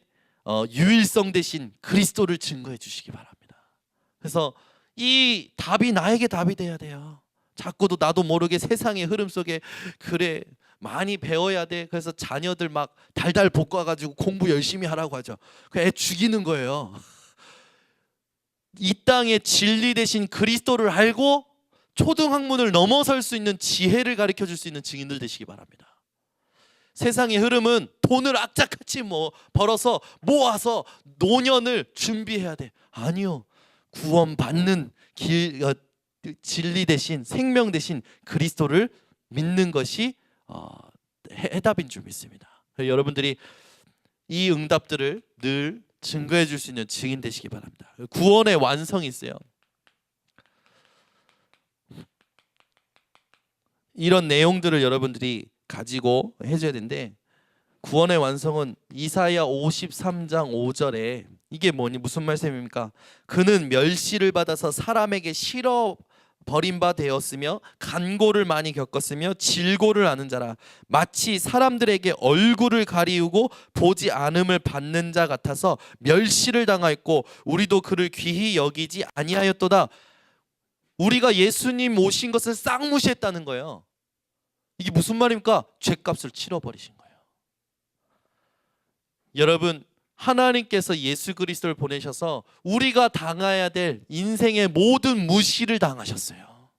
A: 유일성 대신 그리스도를 증거해 주시기 바랍니다. 그래서 이 답이 나에게 답이 돼야 돼요. 자꾸도 나도 모르게 세상의 흐름 속에 그래 많이 배워야 돼. 그래서 자녀들 막 달달 볶아가지고 공부 열심히 하라고 하죠. 그 애 죽이는 거예요. 이 땅의 진리 대신 그리스도를 알고 초등학문을 넘어설 수 있는 지혜를 가르쳐 줄 수 있는 증인들 되시기 바랍니다. 세상의 흐름은 돈을 악착같이 벌어서 모아서 노년을 준비해야 돼. 아니요, 구원받는 진리 대신 생명 대신 그리스도를 믿는 것이 해답인 줄 믿습니다. 여러분들이 이 응답들을 늘 증거해 줄 수 있는 증인 되시기 바랍니다. 구원의 완성이 있어요. 이런 내용들을 여러분들이 가지고 해줘야 되는데, 구원의 완성은 이사야 53장 5절에 이게 무슨 말씀입니까? 그는 멸시를 받아서 사람에게 싫어 버림바 되었으며 간고를 많이 겪었으며 질고를 아는 자라. 마치 사람들에게 얼굴을 가리우고 보지 않음을 받는 자 같아서 멸시를 당하였고 우리도 그를 귀히 여기지 아니하였도다. 우리가 예수님 오신 것을 쌍무시했다는 거예요. 이게 무슨 말입니까? 죄값을 치러버리신 거예요. 여러분, 하나님께서 예수 그리스도를 보내셔서 우리가 당해야 될 인생의 모든 무시를 당하셨어요.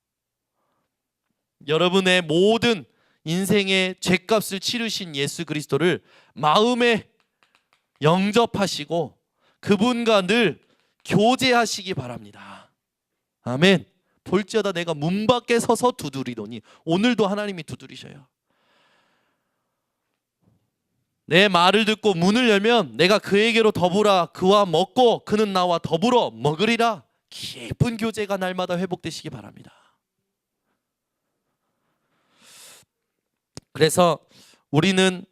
A: 여러분의 모든 인생의 죄값을 치르신 예수 그리스도를 마음에 영접하시고 그분과 늘 교제하시기 바랍니다. 아멘. 볼지어다 내가 문 밖에 서서 두드리더니, 오늘도 하나님이 두드리셔요. 내 말을 듣고 문을 열면 내가 그에게로 더불어 그와 먹고 그는 나와 더불어 먹으리라. 깊은 교제가 날마다 회복되시기 바랍니다. 그래서 우리는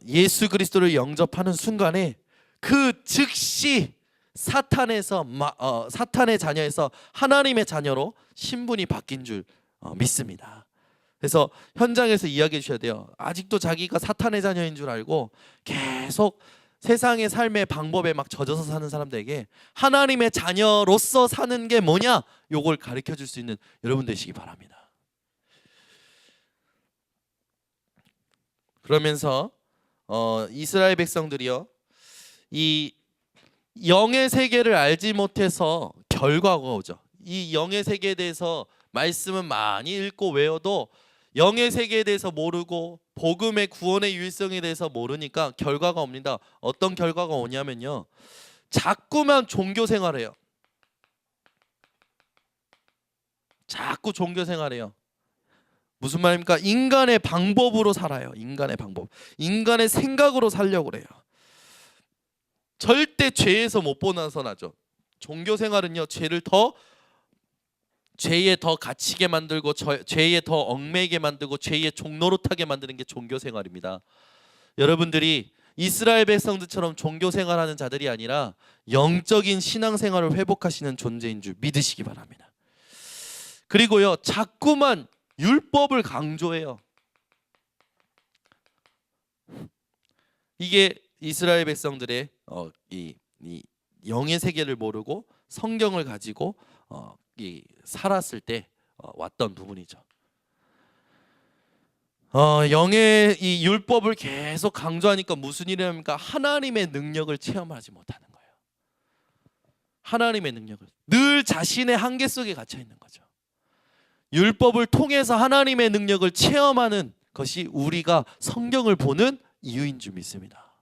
A: 예수 그리스도를 영접하는 순간에 그 즉시 사탄의 자녀에서 하나님의 자녀로 신분이 바뀐 줄 믿습니다. 그래서 현장에서 이야기해 주셔야 돼요. 아직도 자기가 사탄의 자녀인 줄 알고 계속 세상의 삶의 방법에 막 젖어서 사는 사람들에게 하나님의 자녀로서 사는 게 뭐냐, 요걸 가르쳐 줄 수 있는 여러분 되시기 바랍니다. 그러면서 이스라엘 백성들이요, 이 영의 세계를 알지 못해서 결과가 오죠. 이 영의 세계에 대해서 말씀은 많이 읽고 외워도 영의 세계에 대해서 모르고 복음의 구원의 유일성에 대해서 모르니까 결과가 옵니다. 어떤 결과가 오냐면요, 자꾸만 종교 생활해요. 자꾸 종교 생활해요. 무슨 말입니까? 인간의 방법으로 살아요. 인간의 방법, 인간의 생각으로 살려고 그래요. 절대 죄에서 못 벗어나죠. 종교 생활은요, 죄를 더 죄에 더 갇히게 만들고 죄에 더 얽매이게 만들고 죄의 종노릇하게 만드는 게 종교 생활입니다. 여러분들이 이스라엘 백성들처럼 종교 생활하는 자들이 아니라 영적인 신앙 생활을 회복하시는 존재인 줄 믿으시기 바랍니다. 그리고요, 자꾸만 율법을 강조해요. 이게 이스라엘 백성들의 이 영의 세계를 모르고 성경을 가지고 살았을 때 왔던 부분이죠. 영의 이 율법을 계속 강조하니까 무슨 일이 납니까? 하나님의 능력을 체험하지 못하는 거예요. 하나님의 능력을 늘 자신의 한계 속에 갇혀 있는 거죠. 율법을 통해서 하나님의 능력을 체험하는 것이 우리가 성경을 보는 이유인 줄 믿습니다.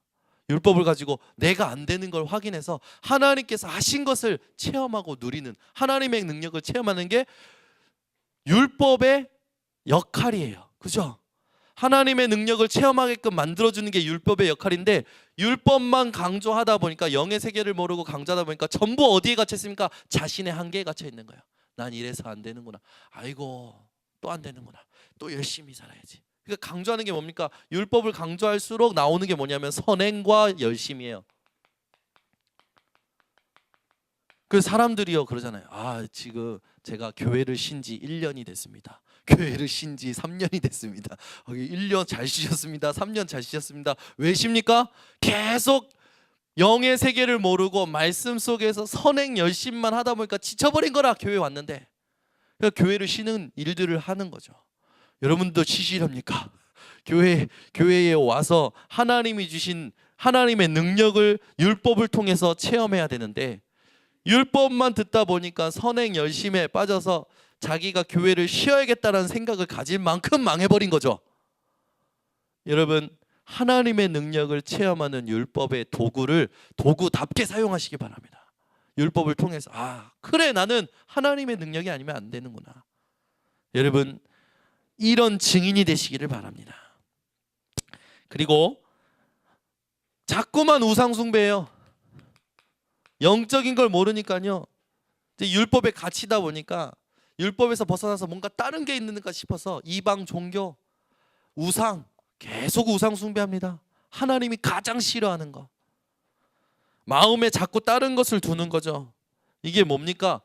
A: 율법을 가지고 내가 안 되는 걸 확인해서 하나님께서 하신 것을 체험하고 누리는, 하나님의 능력을 체험하는 게 율법의 역할이에요. 그죠? 하나님의 능력을 체험하게끔 만들어주는 게 율법의 역할인데, 율법만 강조하다 보니까, 영의 세계를 모르고 강조하다 보니까 전부 어디에 갇혀 있습니까? 자신의 한계에 갇혀 있는 거예요. 난 이래서 안 되는구나. 아이고, 또 안 되는구나. 또 열심히 살아야지. 그러니까 강조하는 게 뭡니까? 율법을 강조할수록 나오는 게 뭐냐면 선행과 열심이에요. 그 사람들이요 그러잖아요. 지금 제가 교회를 신지 1년이 됐습니다. 교회를 신지 3년이 됐습니다. 1년 잘 쉬셨습니다. 3년 잘 쉬셨습니다. 왜 쉽니까? 계속 영의 세계를 모르고 말씀 속에서 선행 열심만 하다 보니까 지쳐버린 거라 교회 왔는데, 그러니까 교회를 쉬는 일들을 하는 거죠. 여러분도 쉬시렵니까? 교회에 와서 하나님이 주신 하나님의 능력을 율법을 통해서 체험해야 되는데, 율법만 듣다 보니까 선행 열심에 빠져서 자기가 교회를 쉬어야겠다는 생각을 가질 만큼 망해버린 거죠. 여러분, 하나님의 능력을 체험하는 율법의 도구를 도구답게 사용하시기 바랍니다. 율법을 통해서 그래, 나는 하나님의 능력이 아니면 안 되는구나. 여러분, 이런 증인이 되시기를 바랍니다. 그리고 자꾸만 우상 숭배해요. 영적인 걸 모르니까요, 이제 율법에 갇히다 보니까 율법에서 벗어나서 뭔가 다른 게 있는가 싶어서 이방 종교, 우상, 계속 우상 숭배합니다. 하나님이 가장 싫어하는 거, 마음에 자꾸 다른 것을 두는 거죠. 이게 뭡니까?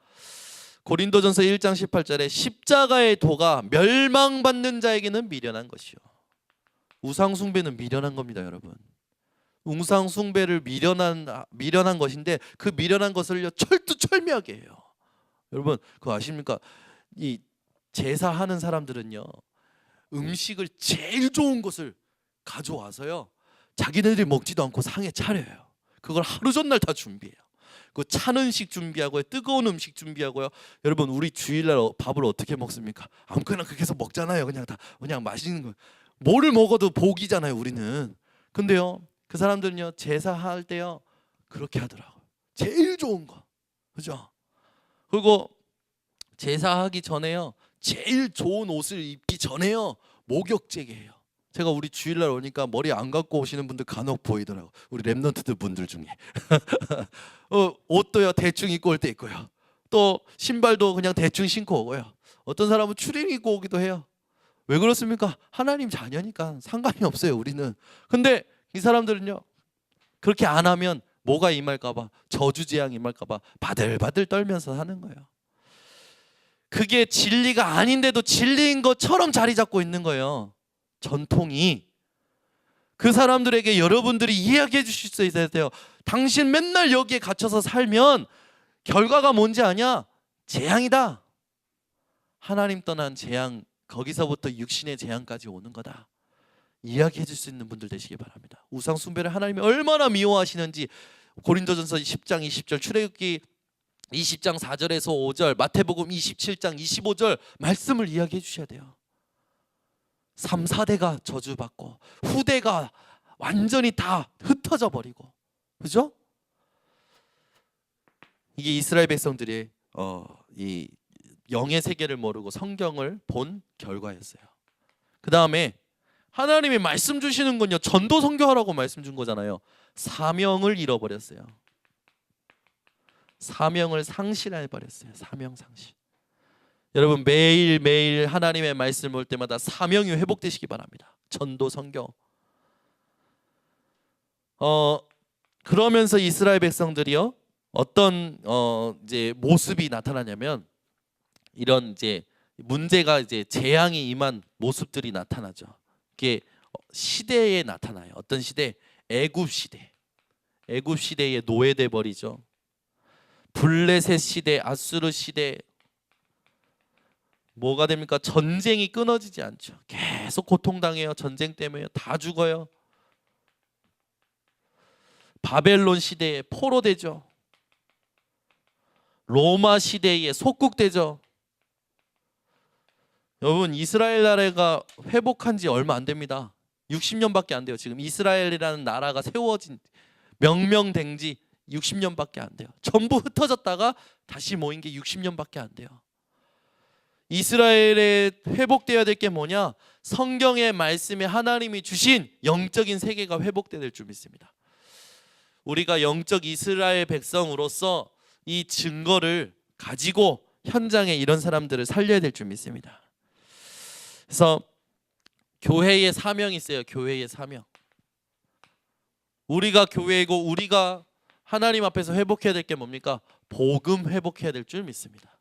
A: 고린도전서 1장 18절에 십자가의 도가 멸망받는 자에게는 미련한 것이요. 우상 숭배는 미련한 겁니다, 여러분. 우상 숭배를 미련한 것인데, 그 미련한 것을요 철두철미하게 해요. 여러분, 그거 아십니까? 이 제사하는 사람들은요, 음식을 제일 좋은 것을 가져와서요 자기네들이 먹지도 않고 상에 차려요. 그걸 하루 전날 다 준비해요. 그 찬 음식 준비하고요, 뜨거운 음식 준비하고요. 여러분, 우리 주일날 밥을 어떻게 먹습니까? 아무거나 그렇게 해서 먹잖아요. 그냥 맛있는 거, 뭐를 먹어도 복이잖아요, 우리는. 근데요, 그 사람들은요 제사할 때요 그렇게 하더라고요. 제일 좋은 거, 그죠? 그리고 제사하기 전에요 제일 좋은 옷을 입기 전에요 목욕제게 해요. 제가 우리 주일날 오니까 머리 안 감고 오시는 분들 간혹 보이더라고요. 우리 랩런트들 분들 중에 옷도요 대충 입고 올 때 있고요, 또 신발도 그냥 대충 신고 오고요. 어떤 사람은 추리닝 입고 오기도 해요. 왜 그렇습니까? 하나님 자녀니까 상관이 없어요, 우리는. 근데 이 사람들은요 그렇게 안 하면 뭐가 임할까봐, 저주재앙 임할까봐 바들바들 떨면서 하는 거예요. 그게 진리가 아닌데도 진리인 것처럼 자리 잡고 있는 거예요, 전통이. 그 사람들에게 여러분들이 이야기해 주실 수 있어야 돼요. 당신 맨날 여기에 갇혀서 살면 결과가 뭔지 아냐? 재앙이다. 하나님 떠난 재앙, 거기서부터 육신의 재앙까지 오는 거다. 이야기해 줄 수 있는 분들 되시기 바랍니다. 우상 숭배를 하나님이 얼마나 미워하시는지 고린도전서 10장 20절, 출애굽기 20장 4절에서 5절, 마태복음 27장 25절 말씀을 이야기해 주셔야 돼요. 3, 4대가 저주받고 후대가 완전히 다 흩어져 버리고, 그죠? 이게 이스라엘 백성들이 이 영의 세계를 모르고 성경을 본 결과였어요. 그 다음에 하나님이 말씀 주시는 건요 전도 선교하라고 말씀 준 거잖아요. 사명을 잃어버렸어요. 사명을 상실해 버렸어요. 사명 상실. 여러분 매일매일 하나님의 말씀을 볼 때마다 사명이 회복되시기 바랍니다. 전도 선교. 그러면서 이스라엘 백성들이요 어떤 이제 모습이 나타나냐면 이런 이제 문제가 이제 재앙이 임한 모습들이 나타나죠. 이게 시대에 나타나요. 어떤 시대? 애굽 시대. 애굽 시대에 노예돼 버리죠. 블레셋 시대, 아수르 시대. 뭐가 됩니까? 전쟁이 끊어지지 않죠. 계속 고통당해요. 전쟁 때문에 다 죽어요. 바벨론 시대에 포로되죠. 로마 시대에 속국되죠. 여러분 이스라엘 나라가 회복한 지 얼마 안 됩니다. 60년밖에 안 돼요. 지금 이스라엘이라는 나라가 세워진 명명된 지 60년밖에 안 돼요. 전부 흩어졌다가 다시 모인 게 60년밖에 안 돼요. 이스라엘에 회복되어야 될 게 뭐냐? 성경의 말씀에 하나님이 주신 영적인 세계가 회복되어야 될 줄 믿습니다. 우리가 영적 이스라엘 백성으로서 이 증거를 가지고 현장에 이런 사람들을 살려야 될 줄 믿습니다. 그래서 교회의 사명이 있어요. 교회의 사명. 우리가 교회이고 우리가 하나님 앞에서 회복해야 될 게 뭡니까? 복음 회복해야 될 줄 믿습니다.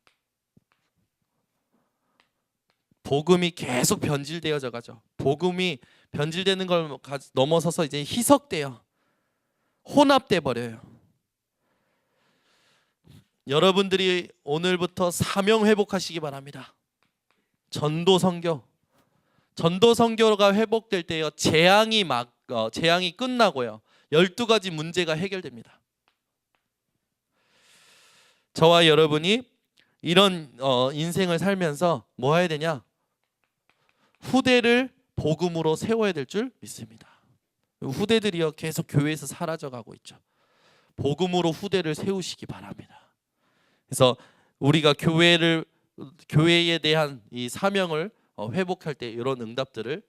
A: 복음이 계속 변질되어져 가죠. 복음이 변질되는 걸 넘어서서 이제 희석돼요. 혼합돼 버려요. 여러분들이 오늘부터 사명 회복하시기 바랍니다. 전도 선교. 전도 선교가 회복될 때요. 재앙이 끝나고요. 12가지 문제가 해결됩니다. 저와 여러분이 이런 인생을 살면서 뭐 해야 되냐? 후대를 복음으로 세워야 될 줄 믿습니다. 후대들이요 계속 교회에서 사라져가고 있죠. 복음으로 후대를 세우시기 바랍니다. 그래서 우리가 교회에 대한 이 사명을 회복할 때 이런 응답들을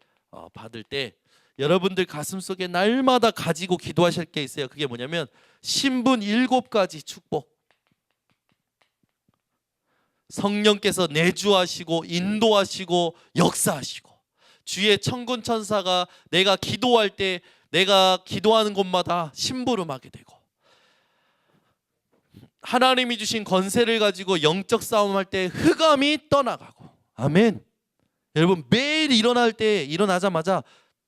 A: 받을 때 여러분들 가슴속에 날마다 가지고 기도하실 게 있어요. 그게 뭐냐면 신분 7가지 축복. 성령께서 내주하시고 인도하시고 역사하시고 주의 천군 천사가 내가 기도할 때 내가 기도하는 곳마다 심부름하게 되고 하나님이 주신 권세를 가지고 영적 싸움할 때 흑암이 떠나가고. 아멘. 여러분 매일 일어나자마자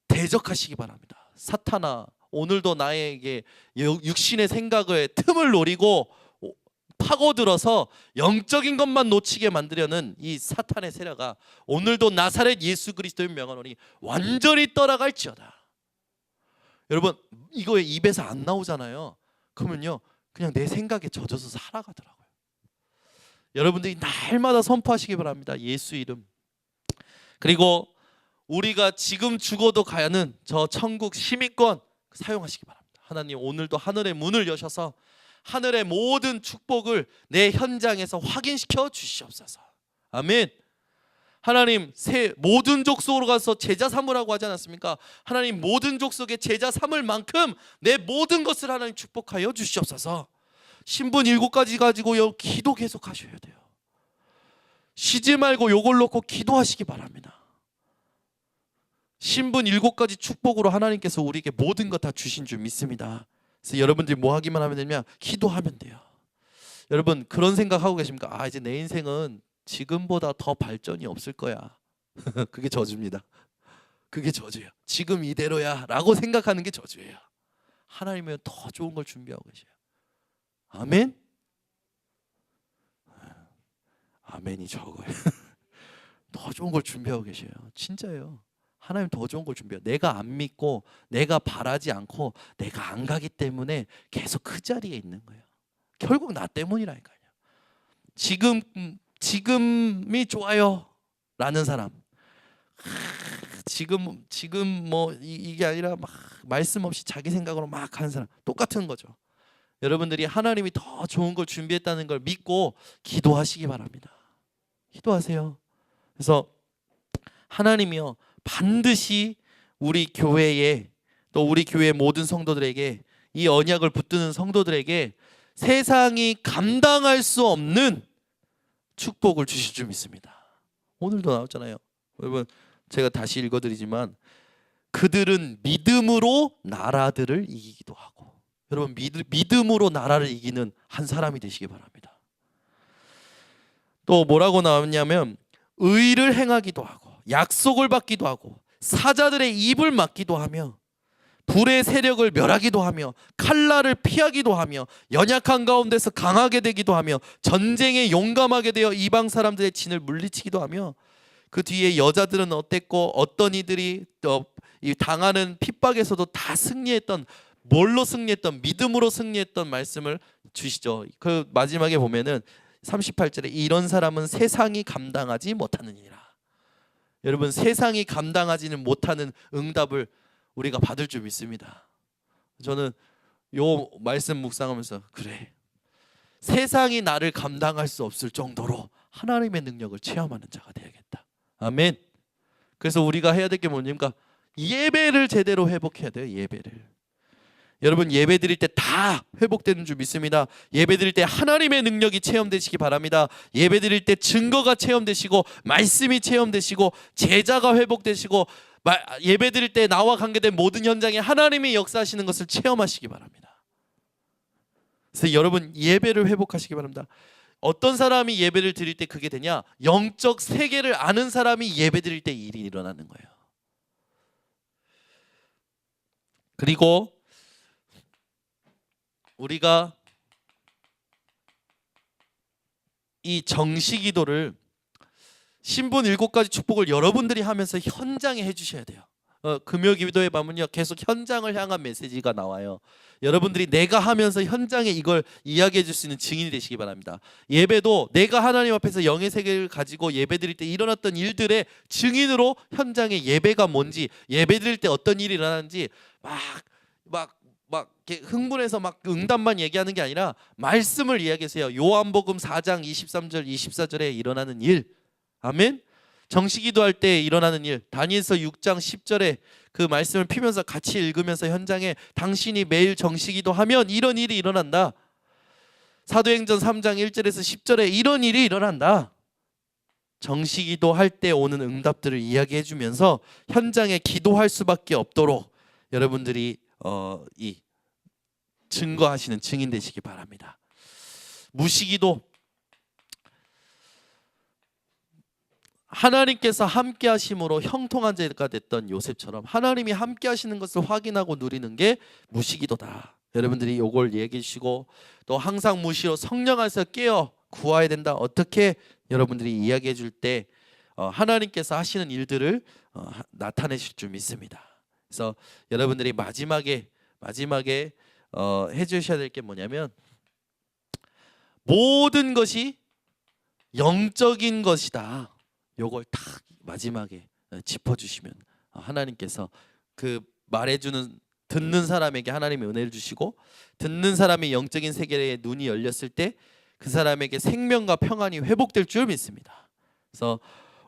A: 대적하시기 바랍니다. 사탄아, 오늘도 나에게 육신의 생각을 틈을 노리고 파고들어서 영적인 것만 놓치게 만들려는 이 사탄의 세력아, 오늘도 나사렛 예수 그리스도의 명하노니 완전히 떠나갈지어다. 여러분 이거 입에서 안 나오잖아요. 그러면요 그냥 내 생각에 젖어서 살아가더라고요. 여러분들이 날마다 선포하시기 바랍니다. 예수 이름. 그리고 우리가 지금 죽어도 가는 저 천국 시민권 사용하시기 바랍니다. 하나님 오늘도 하늘의 문을 여셔서 하늘의 모든 축복을 내 현장에서 확인시켜 주시옵소서. 아멘. 하나님 모든 족속으로 가서 제자 삼으라고 하지 않았습니까? 하나님 모든 족속의 제자 삼을 만큼 내 모든 것을 하나님 축복하여 주시옵소서. 신분 7가지 가지고요 기도 계속 하셔야 돼요. 쉬지 말고 요걸 놓고 기도하시기 바랍니다. 신분 7가지 축복으로 하나님께서 우리에게 모든 것 다 주신 줄 믿습니다. 그래서 여러분들이 뭐 하기만 하면 되냐? 기도하면 돼요. 여러분 그런 생각하고 계십니까? 아 이제 내 인생은 지금보다 더 발전이 없을 거야. 그게 저주입니다. 그게 저주예요. 지금 이대로야 라고 생각하는 게 저주예요. 하나님은 더 좋은 걸 준비하고 계셔요. 아멘. 아멘이 적어요. 더 좋은 걸 준비하고 계셔요. 진짜예요. 하나님 더 좋은 걸 준비해요. 내가 안 믿고 내가 바라지 않고 내가 안 가기 때문에 계속 그 자리에 있는 거예요. 결국 나 때문이라니까요. 지금이 좋아요 라는 사람, 지금 뭐 이게 아니라 막 말씀 없이 자기 생각으로 막 하는 사람 똑같은 거죠. 여러분들이 하나님이 더 좋은 걸 준비했다는 걸 믿고 기도하시기 바랍니다. 기도하세요. 그래서 하나님이요 반드시 우리 교회에 또 우리 교회 모든 성도들에게 이 언약을 붙드는 성도들에게 세상이 감당할 수 없는 축복을 주실 줄 믿습니다. 오늘도 나왔잖아요. 여러분 제가 다시 읽어드리지만 그들은 믿음으로 나라들을 이기기도 하고, 여러분 믿음으로 나라를 이기는 한 사람이 되시기 바랍니다. 또 뭐라고 나왔냐면 의를 행하기도 하고 약속을 받기도 하고 사자들의 입을 막기도 하며 불의 세력을 멸하기도 하며 칼날을 피하기도 하며 연약한 가운데서 강하게 되기도 하며 전쟁에 용감하게 되어 이방 사람들의 진을 물리치기도 하며, 그 뒤에 여자들은 어땠고 어떤 이들이 이 당하는 핍박에서도 다 승리했던, 뭘로 승리했던? 믿음으로 승리했던 말씀을 주시죠. 그 마지막에 보면은 38절에 이런 사람은 세상이 감당하지 못하느니라. 여러분 세상이 감당하지는 못하는 응답을 우리가 받을 줄 믿습니다. 저는 요 말씀 묵상하면서 그래, 세상이 나를 감당할 수 없을 정도로 하나님의 능력을 체험하는 자가 되야겠다. 아멘. 그래서 우리가 해야 될 게 뭡니까? 예배를 제대로 회복해야 돼요. 예배를. 여러분 예배 드릴 때 다 회복되는 줄 믿습니다. 예배 드릴 때 하나님의 능력이 체험되시기 바랍니다. 예배 드릴 때 증거가 체험되시고 말씀이 체험되시고 제자가 회복되시고, 예배 드릴 때 나와 관계된 모든 현장에 하나님이 역사하시는 것을 체험하시기 바랍니다. 그래서 여러분 예배를 회복하시기 바랍니다. 어떤 사람이 예배를 드릴 때 그게 되냐? 영적 세계를 아는 사람이 예배 드릴 때 일이 일어나는 거예요. 그리고 우리가 이 정시기도를 신분 7가지 축복을 여러분들이 하면서 현장에 해주셔야 돼요. 금요기도에 보면요 계속 현장을 향한 메시지가 나와요. 여러분들이 내가 하면서 현장에 이걸 이야기해 줄 수 있는 증인이 되시기 바랍니다. 예배도 내가 하나님 앞에서 영의 세계를 가지고 예배 드릴 때 일어났던 일들의 증인으로 현장의 예배가 뭔지, 예배 드릴 때 어떤 일이 일어나는지 막 이렇게 흥분해서 막 응답만 얘기하는 게 아니라 말씀을 이야기하세요. 요한복음 4장 23절 24절에 일어나는 일, 아멘. 정시기도할 때 일어나는 일, 다니엘서 6장 10절에 그 말씀을 피면서 같이 읽으면서 현장에 당신이 매일 정시기도하면 이런 일이 일어난다. 사도행전 3장 1절에서 10절에 이런 일이 일어난다. 정시기도할 때 오는 응답들을 이야기해 주면서 현장에 기도할 수밖에 없도록 여러분들이 이 증거하시는 증인 되시기 바랍니다. 무시기도, 하나님께서 함께 하심으로 형통한 자가 됐던 요셉처럼 하나님이 함께 하시는 것을 확인하고 누리는 게 무시기도다. 여러분들이 요걸 얘기해 주시고, 또 항상 무시로 성령 안에서 깨어 구해야 된다. 어떻게 여러분들이 이야기해 줄 때 하나님께서 하시는 일들을 나타내실 줄 믿습니다. 그래서 여러분들이 마지막에 해주셔야 될 게 뭐냐면, 모든 것이 영적인 것이다. 요걸 딱 마지막에 짚어주시면 하나님께서 그 말해주는 듣는 사람에게 하나님의 은혜를 주시고, 듣는 사람의 영적인 세계에 눈이 열렸을 때 그 사람에게 생명과 평안이 회복될 줄 믿습니다. 그래서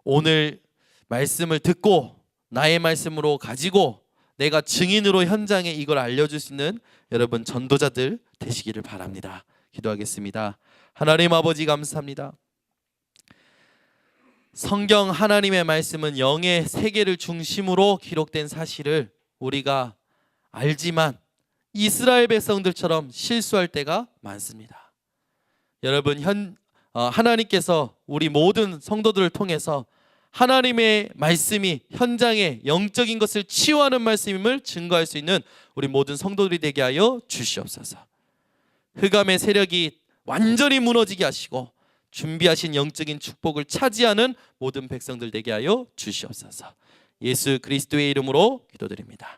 A: 오늘 말씀을 듣고 나의 말씀으로 가지고 내가 증인으로 현장에 이걸 알려줄 수 있는 여러분 전도자들 되시기를 바랍니다. 기도하겠습니다. 하나님 아버지 감사합니다. 성경 하나님의 말씀은 영의 세계를 중심으로 기록된 사실을 우리가 알지만 이스라엘 백성들처럼 실수할 때가 많습니다. 여러분 하나님께서 우리 모든 성도들을 통해서 하나님의 말씀이 현장에 영적인 것을 치유하는 말씀임을 증거할 수 있는 우리 모든 성도들이 되게 하여 주시옵소서. 흑암의 세력이 완전히 무너지게 하시고 준비하신 영적인 축복을 차지하는 모든 백성들 되게 하여 주시옵소서. 예수 그리스도의 이름으로 기도드립니다.